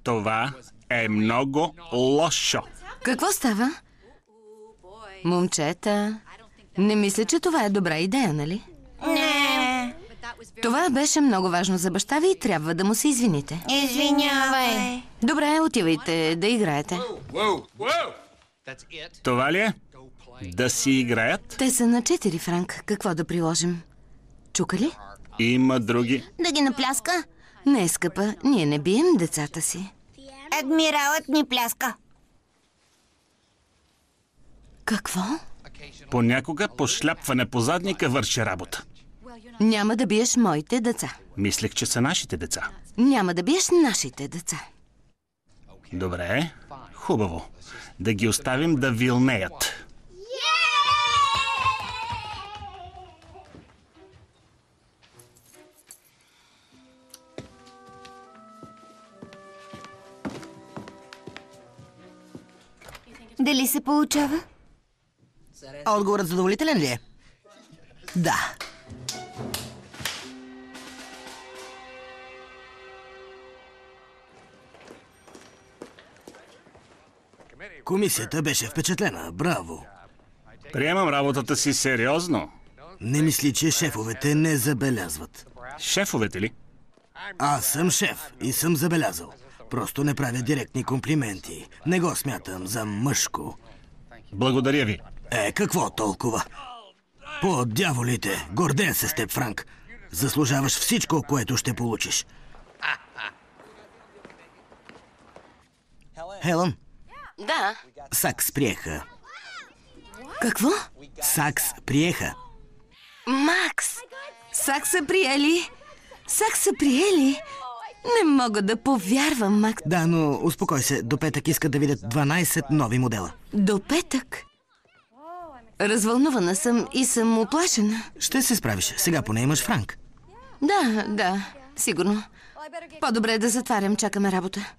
Speaker 2: Това е много лошо.
Speaker 5: Какво става? Момчета, не мисля, че това е добра идея, нали?
Speaker 3: Не.
Speaker 5: Това беше много важно за баща ви и трябва да му се извините.
Speaker 3: Извинявай.
Speaker 5: Добре, отивайте да играете.
Speaker 2: Това ли е? Да си играят?
Speaker 5: Те са на 4, Франк. Какво да приложим? Чука ли?
Speaker 2: Има други.
Speaker 9: Да ги напляска?
Speaker 5: Не, скъпа, ние не бием децата си.
Speaker 3: Адмиралът ни пляска.
Speaker 5: Какво?
Speaker 2: Понякога пошляпване по задника върши работа.
Speaker 5: Няма да биеш моите деца.
Speaker 2: Мислех, че са нашите деца.
Speaker 5: Няма да биеш нашите деца.
Speaker 2: Добре, хубаво. Да ги оставим да вилнеят.
Speaker 4: Дали се получава?
Speaker 1: Отговорът задоволителен ли е? Да. Комисията беше впечатлена. Браво.
Speaker 2: Приемам работата си сериозно.
Speaker 1: Не мисли, че шефовете не забелязват.
Speaker 2: Шефовете ли?
Speaker 1: Аз съм шеф и съм забелязал. Просто не правя директни комплименти. Не го смятам за мъжко.
Speaker 2: Благодаря ви.
Speaker 1: Какво толкова? По дяволите, гордея се с теб, Франк. Заслужаваш всичко, което ще получиш. Хелън,
Speaker 5: Да.
Speaker 1: Сакс приеха.
Speaker 5: Какво?
Speaker 1: Сакс приеха.
Speaker 5: Макс! Сак са приели! Сак са приели! Не мога да повярвам, Макс.
Speaker 1: Да, но успокой се. До петък искат да видят 12 нови модела.
Speaker 5: До петък? Развълнувана съм и съм оплашена.
Speaker 1: Ще се справиш. Сега поне имаш Франк.
Speaker 5: Да, сигурно. По-добре е да затварям, чакаме работа.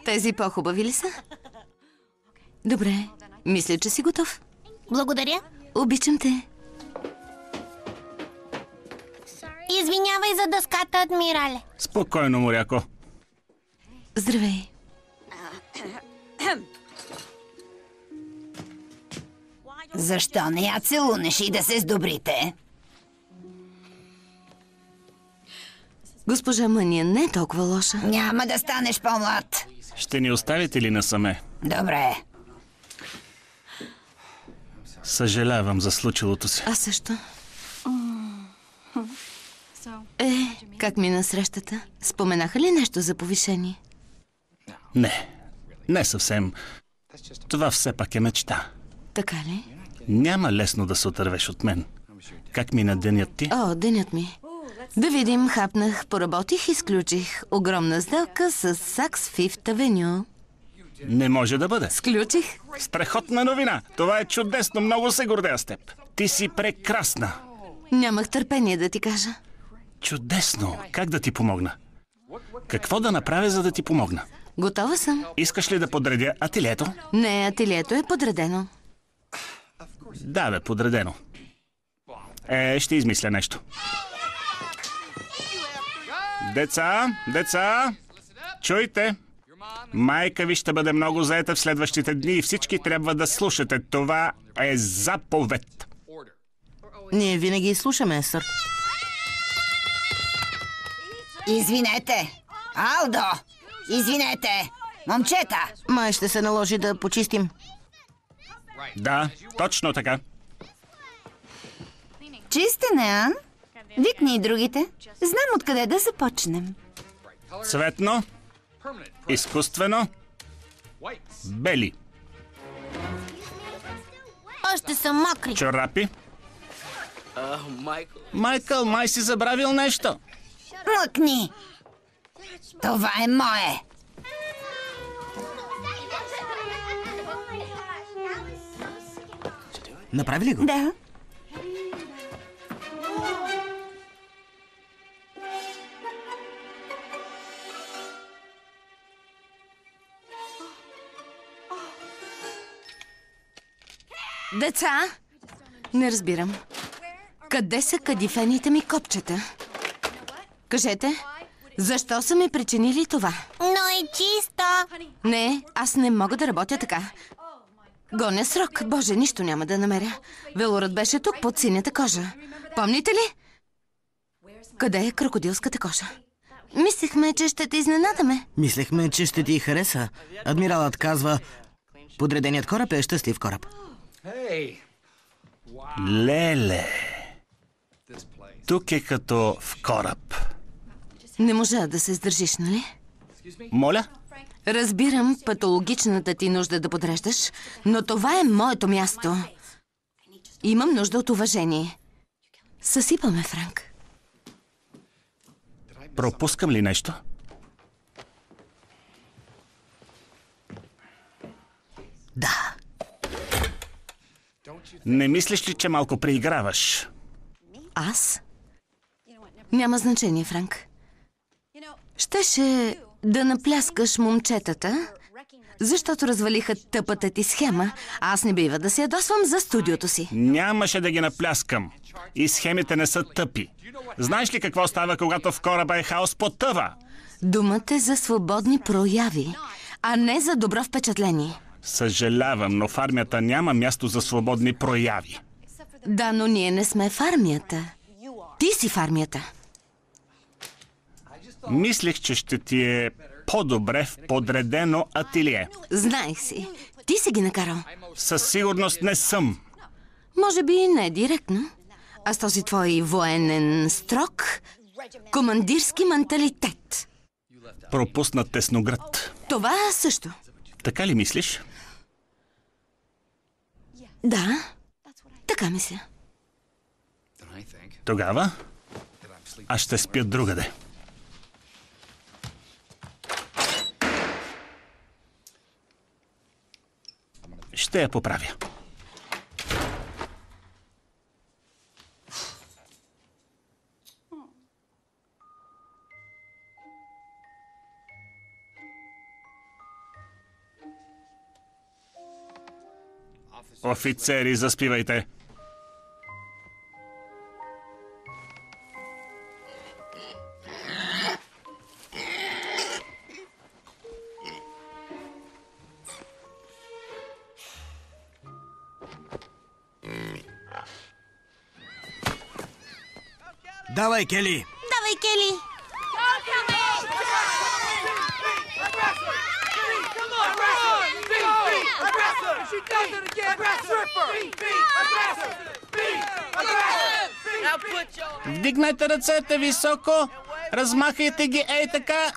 Speaker 5: Тези по-хубави ли са? Добре, мисля, че си готов.
Speaker 9: Благодаря.
Speaker 5: Обичам те.
Speaker 9: Извинявай за дъската, адмирале.
Speaker 2: Спокойно, моряко.
Speaker 5: Здравей.
Speaker 3: Защо не я целунеш и да се сдобрите?
Speaker 5: Госпожа Мъния не е толкова лоша.
Speaker 3: Няма да станеш по-млад.
Speaker 2: Ще ни оставите ли насаме?
Speaker 3: Добре.
Speaker 2: Съжалявам за случилото се.
Speaker 5: Аз също. Как мина срещата? Споменаха ли нещо за повишение?
Speaker 2: Не съвсем. Това все пак е мечта.
Speaker 5: Така ли?
Speaker 2: Няма лесно да се отървеш от мен. Как мина денят ти?
Speaker 5: О, денят ми. Да видим, хапнах, поработих, изключих огромна сделка с Сакс Фифт Авеню.
Speaker 2: Не може да бъде.
Speaker 5: Сключих.
Speaker 2: Страхотна новина. Това е чудесно. Много се гордея с теб. Ти си прекрасна.
Speaker 5: Нямах търпение да ти кажа.
Speaker 2: Чудесно. Как да ти помогна? Какво да направя, за да ти помогна?
Speaker 5: Готова съм.
Speaker 2: Искаш ли да подредя ателието?
Speaker 5: Не, ателието е подредено.
Speaker 2: Да, бе, подредено. Ще измисля нещо. Деца, чуйте. Майка ви ще бъде много заета в следващите дни и всички трябва да слушате. Това е заповед.
Speaker 1: Ние винаги слушаме, сър.
Speaker 3: Извинете! Алдо! Извинете! Момчета!
Speaker 1: Май ще се наложи да почистим.
Speaker 2: Да, точно така.
Speaker 3: Чистене, Ан? Викни и другите. Знам откъде да започнем.
Speaker 2: Цветно, изкуствено, бели.
Speaker 7: Още са мокри.
Speaker 2: Чорапи. Майкъл, май си забравил нещо.
Speaker 3: Млъкни! Това е мое!
Speaker 1: Направи ли го?
Speaker 3: Да.
Speaker 5: Деца! Не разбирам. Къде са кадифените ми копчета? Кажете, защо са ми причинили това?
Speaker 7: Но е чисто.
Speaker 5: Не, аз не мога да работя така. Гоня срок. Боже, нищо няма да намеря. Велорът беше тук под синята кожа. Помните ли? Къде е крокодилската кожа? Мислехме, че ще те изненадаме.
Speaker 1: Мислехме, че ще ти хареса. Адмиралът казва, подреденият кораб е щастлив кораб.
Speaker 2: Леле. Тук е като в кораб.
Speaker 5: Не можа да се сдържиш, нали?
Speaker 2: Моля?
Speaker 5: Разбирам патологичната ти нужда да подреждаш, но това е моето място. Имам нужда от уважение. Съсипаме, Франк.
Speaker 2: Пропускам ли нещо?
Speaker 1: Да.
Speaker 2: Не мислиш ли, че малко преиграваш?
Speaker 5: Аз? Няма значение, Франк. Щеше да напляскаш момчетата, защото развалиха тъпата ти схема, а аз не бива да се ядосвам за студиото си.
Speaker 2: Нямаше да ги напляскам. И схемите не са тъпи. Знаеш ли какво става, когато в кораба е хаос потъва?
Speaker 5: Думата е за свободни прояви, а не за добро впечатление.
Speaker 2: Съжалявам, но в армията няма място за свободни прояви.
Speaker 5: Да, но ние не сме в армията. Ти си в армията.
Speaker 2: Мислех, че ще ти е по-добре в подредено ателие.
Speaker 5: Знаех си. Ти си ги накарал.
Speaker 2: Със сигурност не съм.
Speaker 5: Може би не директно, а с този твой военен строг, командирски менталитет.
Speaker 2: Пропуснат тесноград.
Speaker 5: Това също.
Speaker 2: Така ли мислиш?
Speaker 5: Да, така мисля.
Speaker 2: Тогава аз ще спя другаде. Ще я поправя. Офицери, заспивайте.
Speaker 1: Давай, Кели!
Speaker 7: Давай, Кели!
Speaker 2: Вдигнете ръцете високо, размахайте ги ей така.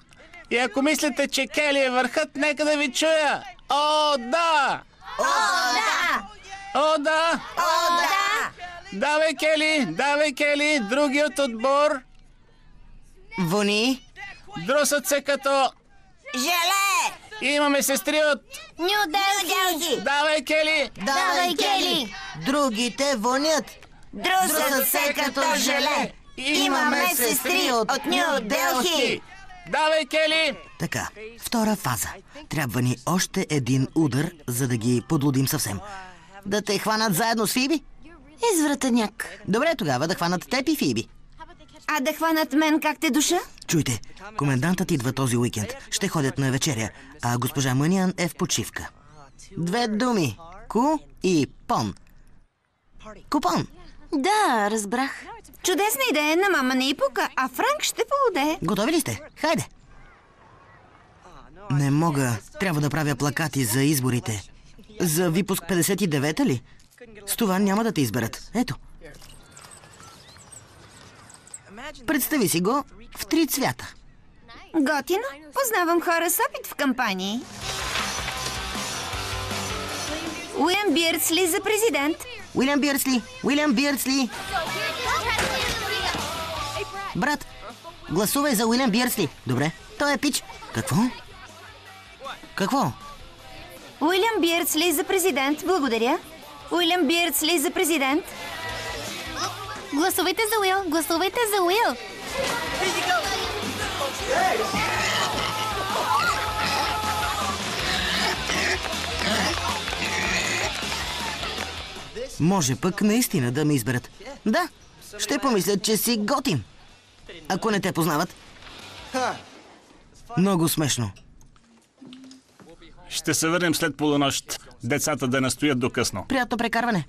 Speaker 2: И ако мислите, че Кели е върхът, нека да ви чуя. О, да!
Speaker 3: О, да!
Speaker 2: О, да!
Speaker 3: О, да!
Speaker 2: Давай, Кели, другият отбор.
Speaker 1: Вони.
Speaker 2: Друсат се като...
Speaker 3: Желе!
Speaker 2: Имаме сестри от...
Speaker 3: Ню Делхи!
Speaker 2: Давай, Кели!
Speaker 3: Давай, Кели!
Speaker 1: Другите вонят.
Speaker 3: Друсат се като желе! Имаме сестри от Ню Делхи!
Speaker 2: Давай, Кели!
Speaker 1: Така, втора фаза. Трябва ни още един удар, за да ги подлудим съвсем. Да те хванат заедно с Фиби?
Speaker 5: Извратеняк.
Speaker 1: Добре, тогава да хванат теб и Фиби.
Speaker 3: А да хванат мен как те душа?
Speaker 1: Чуйте, комендантът идва този уикенд. Ще ходят на вечеря, а госпожа Мъниан е в почивка. 2 думи. Ку и пон. Купон.
Speaker 5: Да, разбрах.
Speaker 3: Чудесна идея, на мама не и пука, а Франк ще поуде.
Speaker 1: Готови ли сте? Хайде. Не мога. Трябва да правя плакати за изборите. За випуск 59-та ли? С това няма да те изберат. Ето. Представи си го в 3 цвята.
Speaker 3: Готино. Познавам хора с опит в кампании. Уилям Бирдсли за президент.
Speaker 1: Уилям Бирдсли! Уилям Бирдсли! Брат, гласувай за Уилям Бирдсли. Добре, той е пич. Какво? Какво?
Speaker 3: Уилям Бирдсли за президент. Благодаря. Уилям Бирдсли за президент.
Speaker 7: Гласувайте за Уил! Гласувайте за Уил!
Speaker 1: Може пък наистина да ме изберат. Да, ще помислят, че си готин. Ако не те познават. Много смешно.
Speaker 2: Ще се върнем след полунощ. Децата да настоят до късно.
Speaker 1: Приятно прекарване.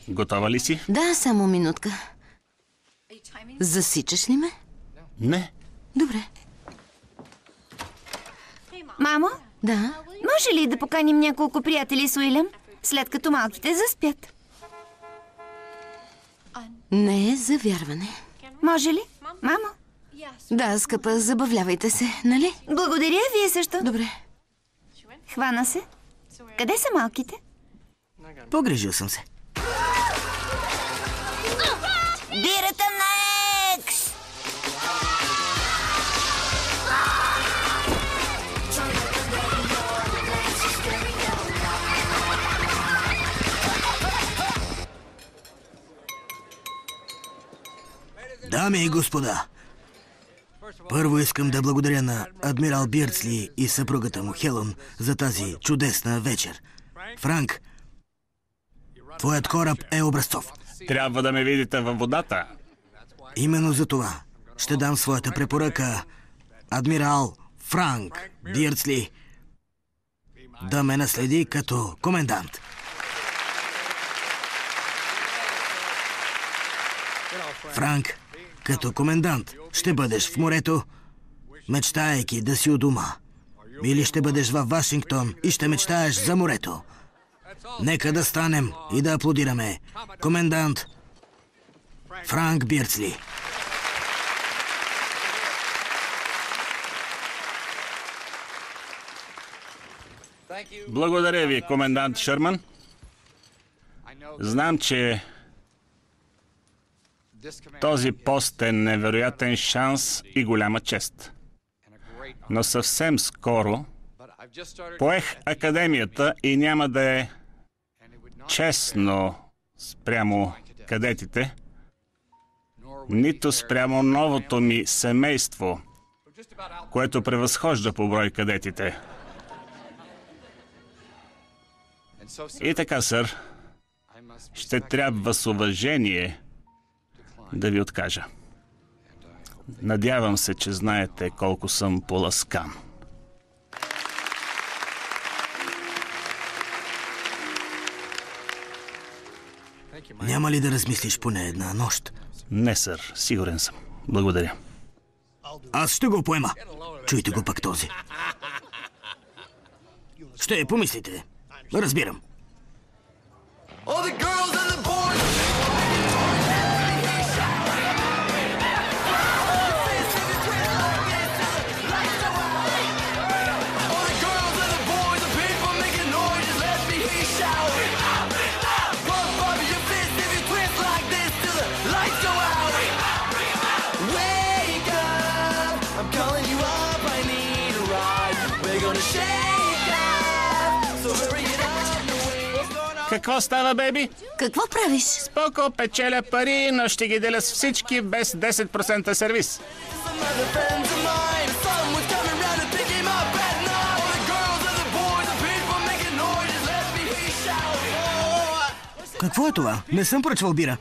Speaker 2: Готова ли си?
Speaker 5: Да, само минутка. Засичаш ли ме?
Speaker 2: Не.
Speaker 5: Добре.
Speaker 3: Мамо,
Speaker 5: Да.
Speaker 3: може ли да поканим няколко приятели с Уилям, след като малките заспят?
Speaker 5: Не е за вярване.
Speaker 3: Може ли? Мамо?
Speaker 5: Да, скъпа, забавлявайте се, нали?
Speaker 3: Благодаря, вие също.
Speaker 5: Добре.
Speaker 3: Хвана се. Къде са малките?
Speaker 1: Погрижил съм се.
Speaker 3: Бирата на Екс!
Speaker 1: Дами и господа, първо искам да благодаря на адмирал Бирдсли и съпругата му Хелън за тази чудесна вечер. Франк, твоят кораб е образцов.
Speaker 2: Трябва да ме видите във водата.
Speaker 1: Именно за това ще дам своята препоръка адмирал Франк Бирдсли да ме наследи като комендант. Франк, като комендант ще бъдеш в морето, мечтайки да си у дома. Или ще бъдеш във Вашингтон и ще мечтаеш за морето. Нека да станем и да аплодираме комендант Франк Бирдсли.
Speaker 2: Благодаря ви, комендант Шърман. Знам, че този пост е невероятен шанс и голяма чест. Но съвсем скоро поех академията и няма да е честно спрямо кадетите, нито спрямо новото ми семейство, което превъзхожда по брой кадетите. И така, сър, ще трябва с уважение да ви откажа. Надявам се, че знаете колко съм поласкан.
Speaker 1: Няма ли да размислиш поне една нощ?
Speaker 2: Не, сър, сигурен съм. Благодаря.
Speaker 1: Аз ще го поема. Чуйте го пък този. Ще помислите. Разбирам.
Speaker 2: Какво става, беби?
Speaker 5: Какво правиш?
Speaker 2: Споко, печеля пари, но ще ги деля с всички без 10% сервис.
Speaker 1: Какво е това? Не съм поръчвал бира.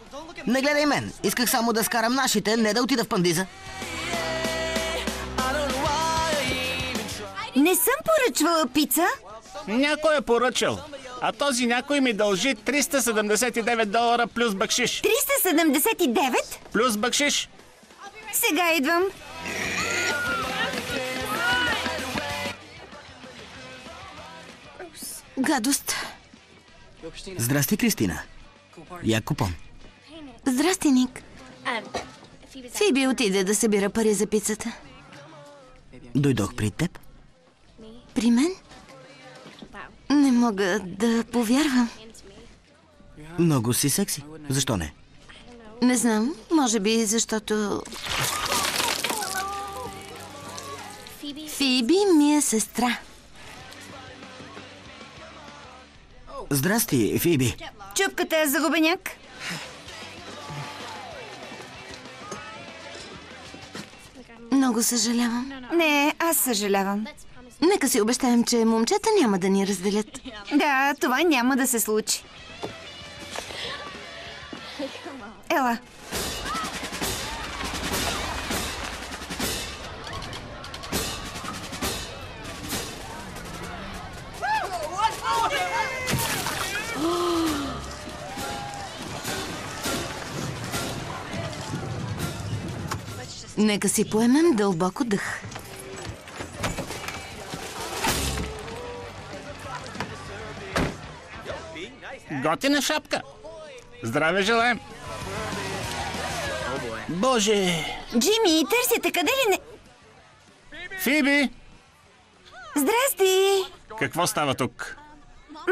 Speaker 1: Не гледай мен. Исках само да скарам нашите, не да отида в Пандиза.
Speaker 3: Не съм поръчвала пица.
Speaker 2: Някой е поръчал. А този някой ми дължи $379 плюс бакшиш.
Speaker 3: 379?
Speaker 2: Плюс бакшиш.
Speaker 3: Сега идвам.
Speaker 5: Гадост.
Speaker 1: Здрасти, Кристина. Я купон.
Speaker 5: Здрасти, Ник. Фиби отиде да събира пари за пицата.
Speaker 1: Дойдох при теб.
Speaker 5: При мен? Не мога да повярвам.
Speaker 1: Много си секси. Защо не?
Speaker 5: Не знам, може би защото... Фиби ми е сестра.
Speaker 1: Здрасти, Фиби.
Speaker 3: Чупката е за губеняк.
Speaker 5: Много съжалявам.
Speaker 3: Не, аз съжалявам.
Speaker 5: Нека си обещаем, че момчета няма да ни разделят.
Speaker 3: Да, това няма да се случи. Ела.
Speaker 5: Нека си поемем дълбоко дъх.
Speaker 2: Готина шапка. Здраве желаем. Боже!
Speaker 3: Джими, търсите къде ли не...
Speaker 2: Фиби!
Speaker 3: Здрасти!
Speaker 2: Какво става тук?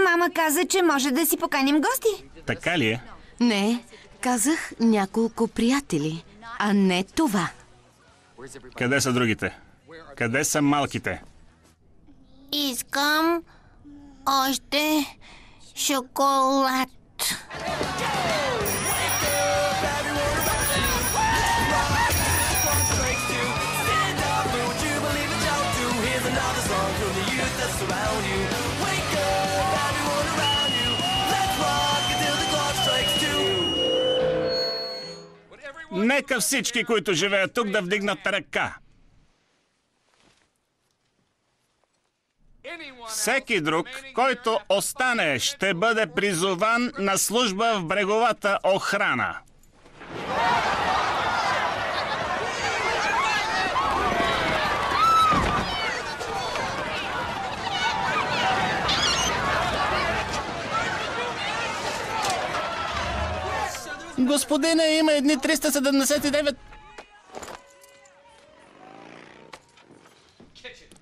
Speaker 3: Мама каза, че може да си поканим гости.
Speaker 2: Така ли е?
Speaker 5: Не, казах няколко приятели, а не това.
Speaker 2: Къде са другите? Къде са малките?
Speaker 3: Искам още шоколад.
Speaker 2: Нека всички, които живеят тук, да вдигнат ръка. Всеки друг, който остане, ще бъде призован на служба в бреговата охрана. Господине, има едни 379.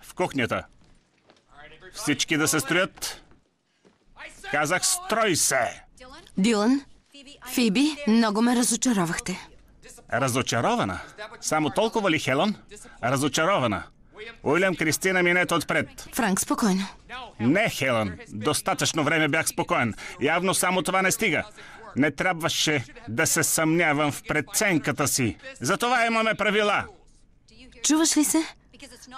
Speaker 2: В кухнята. Всички да се строят. Казах, строй се!
Speaker 5: Дилан, Фиби, много ме разочаровахте.
Speaker 2: Разочарована? Само толкова ли, Хелън? Разочарована. Уилям, Кристина, минете отпред.
Speaker 5: Франк, спокойно.
Speaker 2: Не, Хелън. Достатъчно време бях спокоен. Явно само това не стига. Не трябваше да се съмнявам в преценката си. Затова имаме правила.
Speaker 5: Чуваш ли се?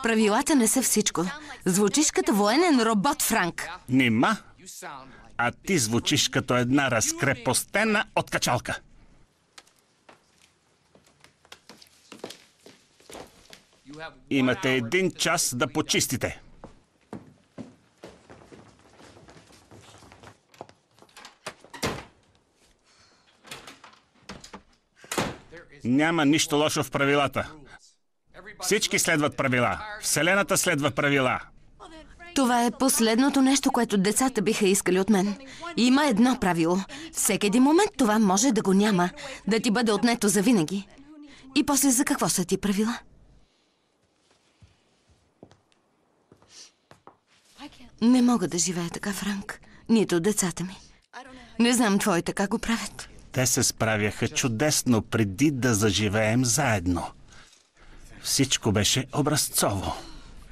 Speaker 5: Правилата не са всичко. Звучиш като военен робот, Франк.
Speaker 2: Нима? А ти звучиш като една разкрепостена откачалка. Имате 1 час да почистите. Няма нищо лошо в правилата. Всички следват правила. Вселената следва правила.
Speaker 5: Това е последното нещо, което децата биха искали от мен. Има едно правило. Всеки един момент това може да го няма. Да ти бъде отнето завинаги. И после за какво са ти правила? Не мога да живея така, Франк. Нито децата ми. Не знам твоите как го правят.
Speaker 2: Те се справяха чудесно преди да заживеем заедно. Всичко беше образцово.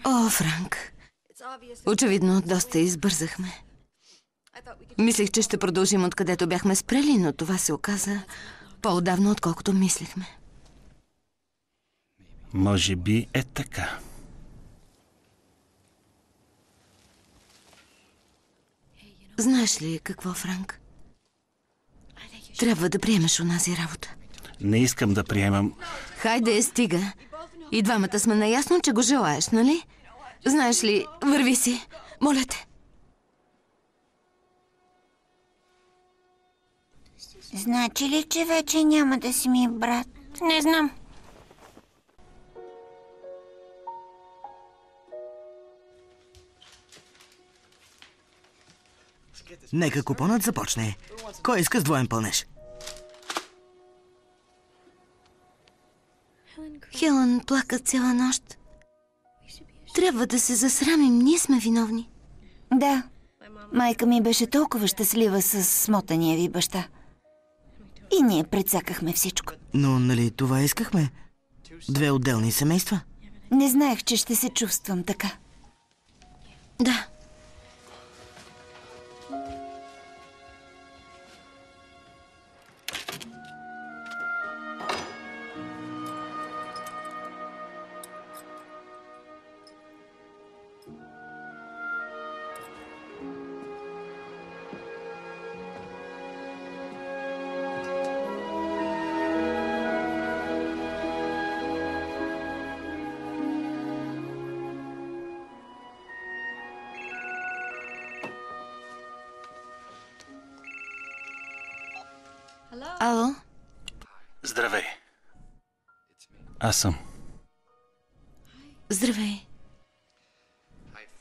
Speaker 5: О, Франк. Очевидно, доста избързахме. Мислех, че ще продължим откъдето бяхме спрели, но това се оказа по-отдавна, отколкото мислехме.
Speaker 2: Може би е така.
Speaker 5: Знаеш ли какво, Франк? Трябва да приемеш онази работа.
Speaker 2: Не искам да приемам.
Speaker 5: Хайде, стига. И двамата сме наясно, че го желаеш, нали? Знаеш ли, върви си. Моля те.
Speaker 3: Значи ли, че вече няма да си ми брат?
Speaker 7: Не знам.
Speaker 1: Нека купонът започне. Кой иска с двоен пълнеж?
Speaker 5: Хелън плака цяла нощ. Трябва да се засрамим, ние сме виновни.
Speaker 3: Да. Майка ми беше толкова щастлива с смотания ви баща. И ние прецакахме всичко.
Speaker 1: Но нали това искахме? Две отделни семейства?
Speaker 3: Не знаех, че ще се чувствам така.
Speaker 5: Да. Ало?
Speaker 2: Здравей. Аз съм.
Speaker 5: Здравей.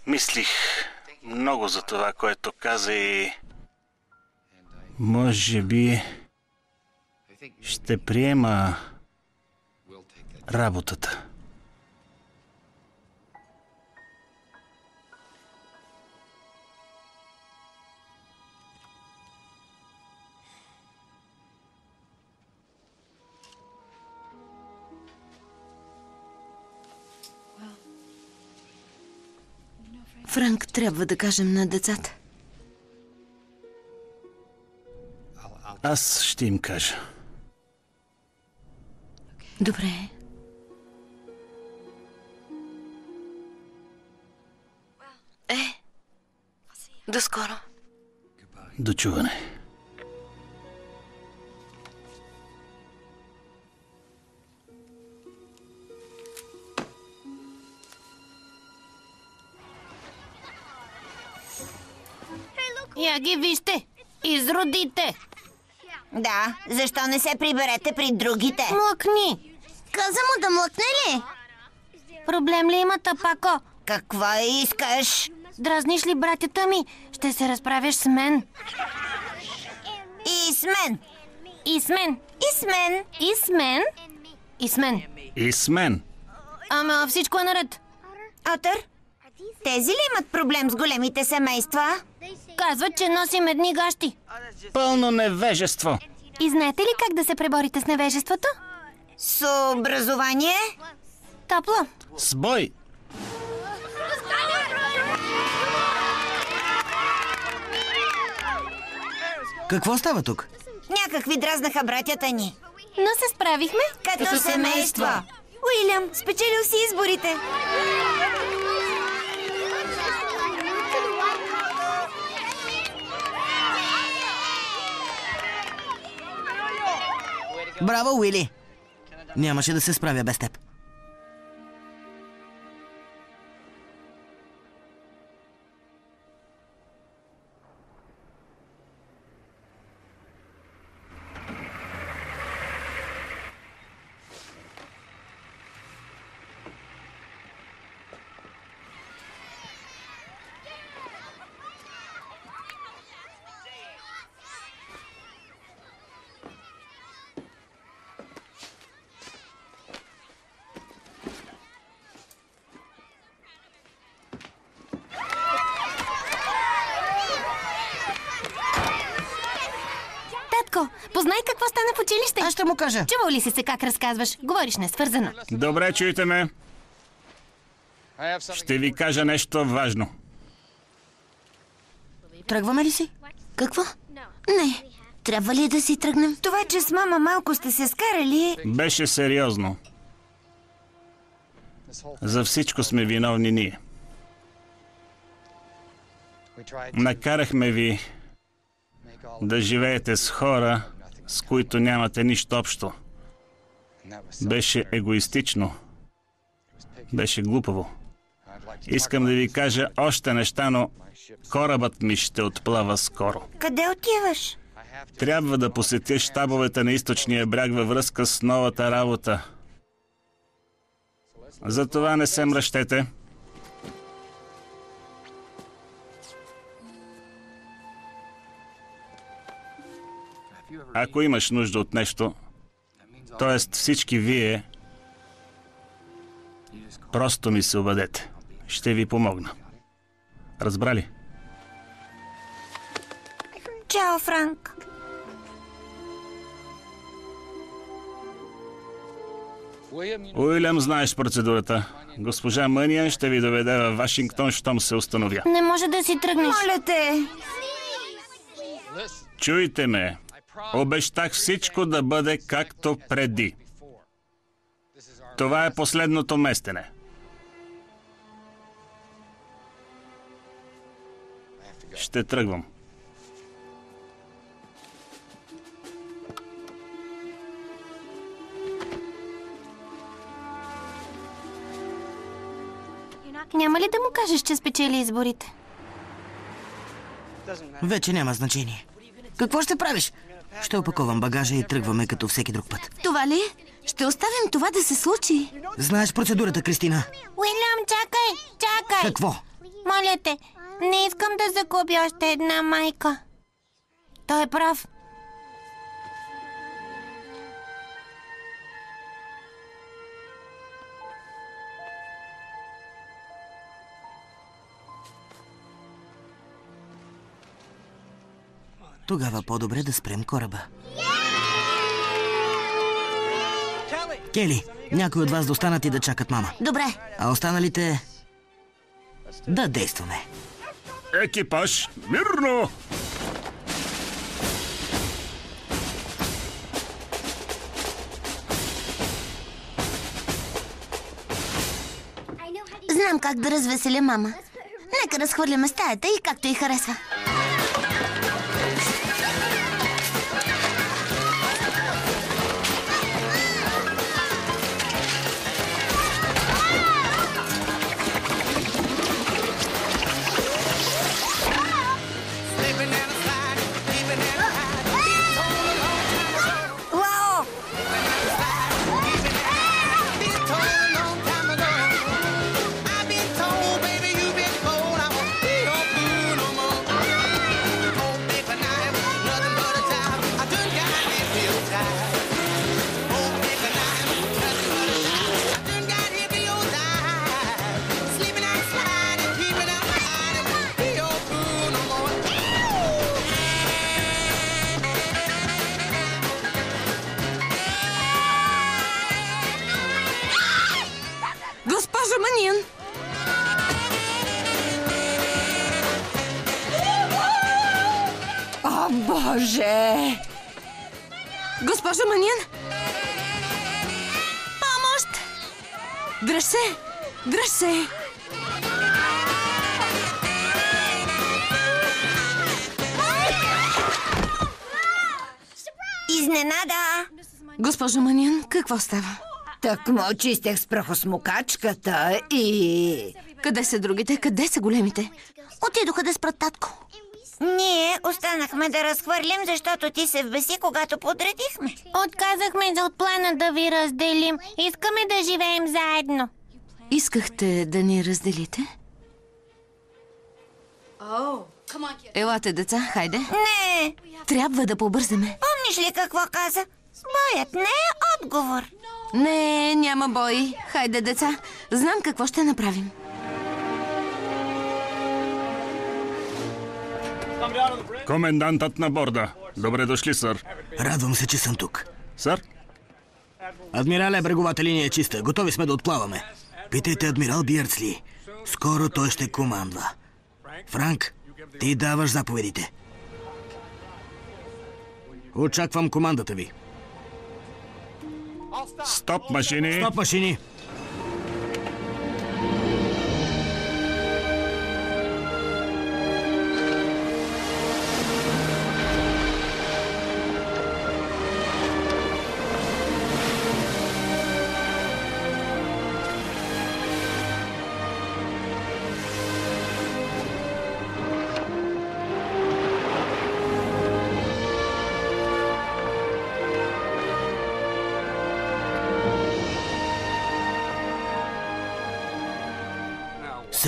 Speaker 2: Мислих много за това, което каза и... Може би... ще приема... работата.
Speaker 5: Франк, трябва да кажем на децата.
Speaker 2: Аз ще им кажа.
Speaker 5: Добре. До скоро.
Speaker 2: До чуване.
Speaker 7: Я ги вижте! Изродите!
Speaker 3: Да, защо не се приберете при другите?
Speaker 7: Млъкни!
Speaker 3: Каза му да млъкне ли?
Speaker 7: Проблем ли има, Тапако?
Speaker 3: Какво искаш?
Speaker 7: Дразниш ли братята ми? Ще се разправяш с мен.
Speaker 3: И с мен.
Speaker 7: И с мен.
Speaker 3: И с мен.
Speaker 7: И с мен. И с мен.
Speaker 2: И с мен.
Speaker 7: Ама всичко е наред.
Speaker 3: Отър, тези ли имат проблем с големите семейства?
Speaker 7: Казват, че носим едни гащи.
Speaker 2: Пълно невежество.
Speaker 7: И знаете ли как да се преборите с невежеството?
Speaker 3: С образование?
Speaker 7: Топло.
Speaker 2: С бой.
Speaker 1: Какво става тук?
Speaker 3: Някакви дразнаха братята ни.
Speaker 7: Но се справихме.
Speaker 3: Като семейство. Уилям, спечелил си изборите.
Speaker 1: Браво, Уили! Нямаше да се справя без теб.
Speaker 7: Познай какво стана в училище.
Speaker 1: Аз ще му кажа.
Speaker 7: Чувал ли си се как разказваш? Говориш несвързано.
Speaker 2: Добре, чуйте ме. Ще ви кажа нещо важно.
Speaker 1: тръгваме ли си?
Speaker 5: Какво? Не. Трябва ли да си тръгнем?
Speaker 3: Това, че с мама малко сте се скарали...
Speaker 2: Беше сериозно. За всичко сме виновни ние. Накарахме ви да живеете с хора, с които нямате нищо общо. Беше егоистично. Беше глупаво. Искам да ви кажа още неща, но корабът ми ще отплава скоро.
Speaker 3: Къде отиваш?
Speaker 2: Трябва да посетя щабовете на източния бряг във връзка с новата работа. Затова не се мръщете. Ако имаш нужда от нещо, т.е. всички вие, просто ми се обадете. Ще ви помогна. Разбрали?
Speaker 3: Чао, Франк.
Speaker 2: Уилям, знаеш процедурата. Госпожа Мъниан ще ви доведе във Вашингтон, щом се установя.
Speaker 7: Не може да си тръгнеш.
Speaker 3: Моля те.
Speaker 2: Чуйте ме. Обещах всичко да бъде както преди. Това е последното местене. Ще тръгвам.
Speaker 7: Няма ли да му кажеш, че спечели изборите?
Speaker 1: Вече няма значение. Какво ще правиш? Ще опаковам багажа и тръгваме като всеки друг път.
Speaker 5: Това ли? Ще оставим това да се случи.
Speaker 1: Знаеш процедурата, Кристина?
Speaker 9: Уилям, чакай!
Speaker 1: Какво?
Speaker 9: Моля те, не искам да загубя още една майка. Той е прав.
Speaker 1: Тогава по-добре да спрем кораба. Кели, някой от вас да останат и да чакат мама.
Speaker 5: Добре.
Speaker 1: А останалите... да действаме.
Speaker 2: Екипаж, мирно!
Speaker 5: Знам как да развеселя мама. Нека разхвърляме стаята и както й харесва. Госпожо Мъниан!
Speaker 4: О, Боже!
Speaker 5: Госпожо Мъниан! Помощ! Дръж се! Дръж се!
Speaker 3: Изненада!
Speaker 5: Госпожо Мъниан, какво става?
Speaker 4: Так му очистех с прахосмокачката и...
Speaker 5: Къде са другите? Къде са големите? Отидоха да спрат татко.
Speaker 3: Ние останахме да разхвърлим, защото ти се вбеси, когато подредихме.
Speaker 9: Отказахме за от плана да ви разделим. Искаме да живеем заедно.
Speaker 5: Искахте да ни разделите? Елате, деца, хайде.
Speaker 3: Не!
Speaker 5: Трябва да побързаме.
Speaker 3: Помниш ли какво каза? Боят не е отговор.
Speaker 5: Не, няма бой. Хайде, деца. Знам какво ще направим.
Speaker 2: Комендантът на борда. Добре дошли, сър.
Speaker 1: Радвам се, че съм тук.
Speaker 2: Сър?
Speaker 1: Адмирале, бреговата линия е чиста. Готови сме да отплаваме. Питайте адмирал Биърдсли. Скоро той ще командва. Франк, Ти даваш заповедите. Очаквам командата ви.
Speaker 2: Стоп, машини!
Speaker 1: Стоп, машини!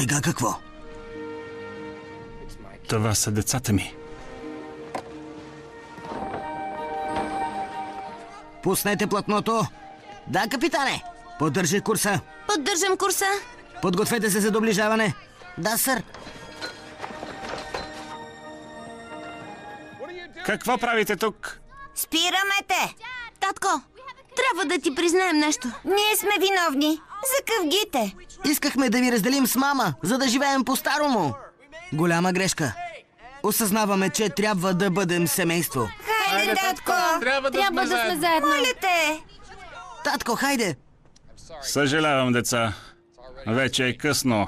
Speaker 1: Сега какво?
Speaker 2: Това са децата ми.
Speaker 1: Пуснете платното.
Speaker 3: Да, капитане.
Speaker 1: Поддържи курса.
Speaker 5: Поддържам курса.
Speaker 1: Подгответе се за доближаване.
Speaker 3: Да, сър.
Speaker 2: Какво правите тук?
Speaker 3: Спираме те.
Speaker 5: Татко, трябва да ти признаем нещо.
Speaker 3: Ние сме виновни. За къвгите.
Speaker 1: Искахме да ви разделим с мама, за да живеем по-старому. Голяма грешка. Осъзнаваме, че трябва да бъдем семейство.
Speaker 3: Хайде, татко.
Speaker 7: Трябва да сме заедно.
Speaker 3: Моля те.
Speaker 1: Татко, хайде.
Speaker 2: Съжалявам, деца. Вече е късно.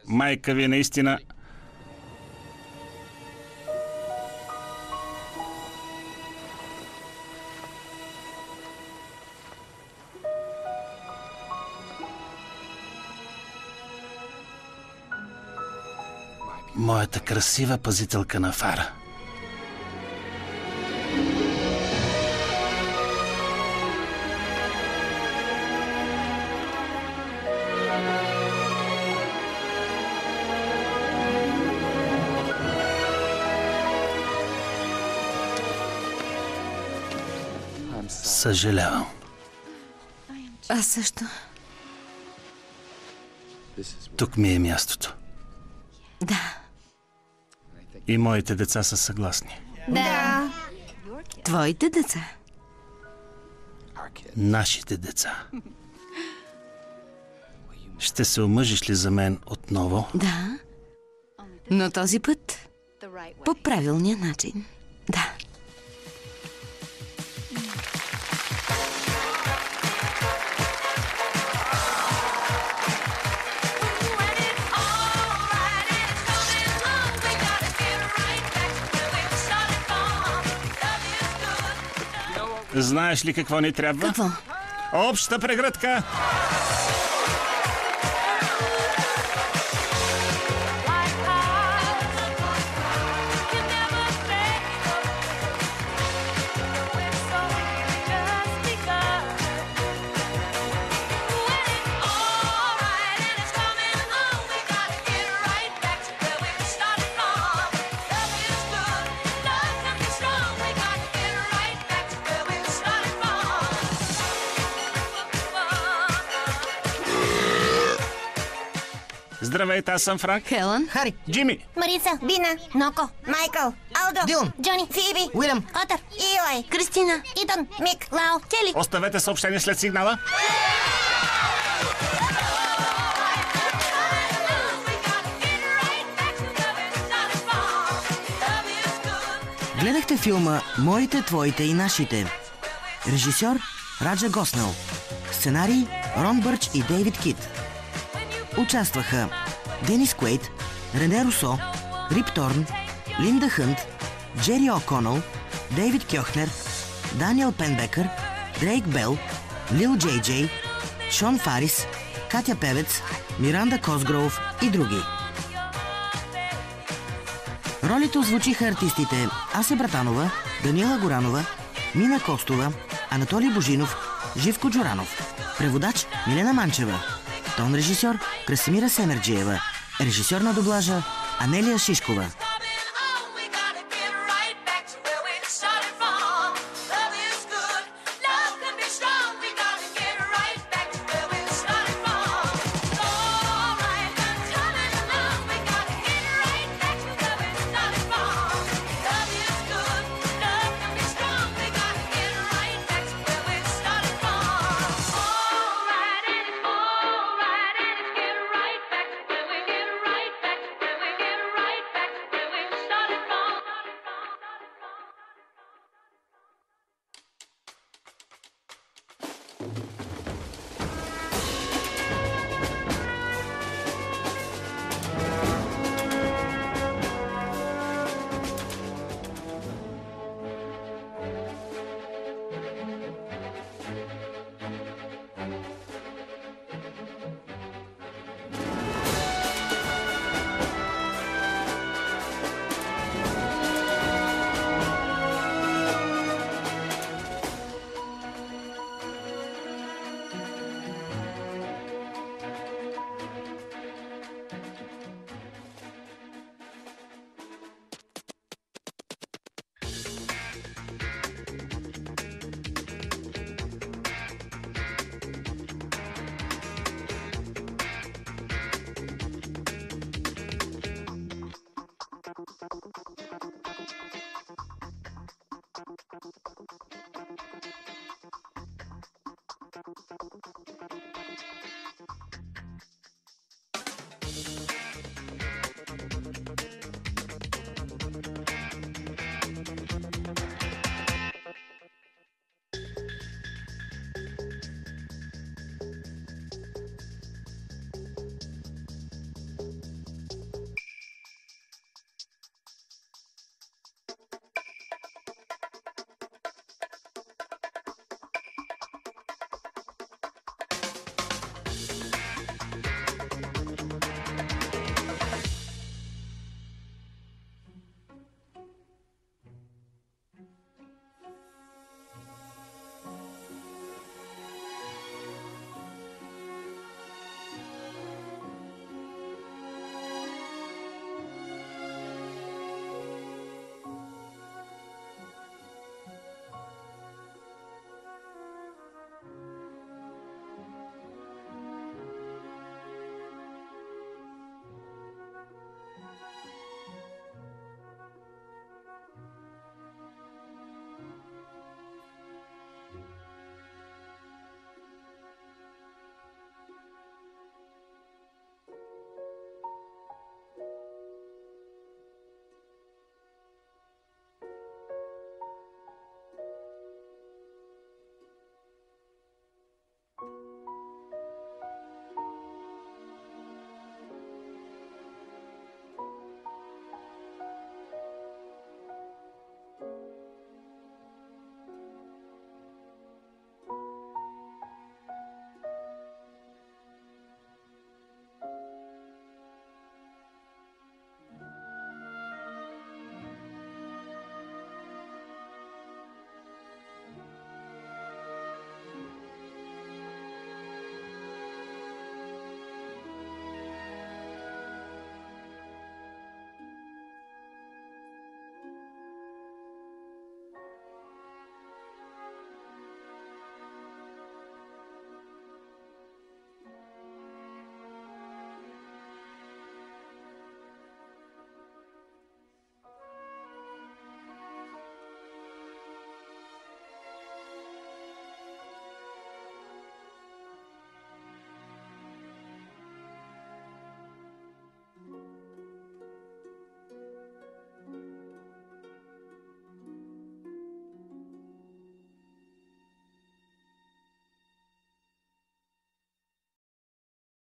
Speaker 2: Майка ви наистина... Моята красива пазителка на фара. Съжалявам.
Speaker 5: Аз също.
Speaker 2: Тук ми е мястото.
Speaker 5: Да.
Speaker 2: И моите деца са съгласни.
Speaker 7: Да.
Speaker 5: Твоите деца.
Speaker 2: Нашите деца. Ще се омъжиш ли за мен отново?
Speaker 5: Да. Но този път по правилния начин. Да.
Speaker 2: Знаеш ли какво ни трябва?
Speaker 5: Какво?
Speaker 2: Обща прегръдка! Здравейте, аз съм Франк.
Speaker 5: Хелън.
Speaker 1: Хари.
Speaker 2: Джими.
Speaker 9: Мариса, Бина, Ноко, Майкъл, Алдо,
Speaker 1: Дилан,
Speaker 9: Джони, Фиби,
Speaker 1: Уилям,
Speaker 9: Отър, Илай,
Speaker 5: Кристина.
Speaker 9: Итан, Мик, Лао, Кели.
Speaker 2: Оставете съобщение след сигнала.
Speaker 1: гледахте филма «Моите, твоите и нашите». Режисьор Раджа Госнел. Сценарий Рон Бърч и Дейвид Кит. Участваха Денис Куейт, Рене Русо, Рип Торн, Линда Хънт, Джери О'Конъл, Дейвид Кьохнер, Даниел Пенбекър, Дрейк Бел, Лил Джей Джей, Шон Фарис, Катя Певец, Миранда Косгроув и други. Ролите озвучиха артистите Ася Братанова, Даниела Горанова, Мина Костова, Анатолий Божинов, Живко Джуранов. Преводач Милена Манчева. Тон режисьор Красимира Семерджиева. Режисьор на дублажа Анелия Шишкова.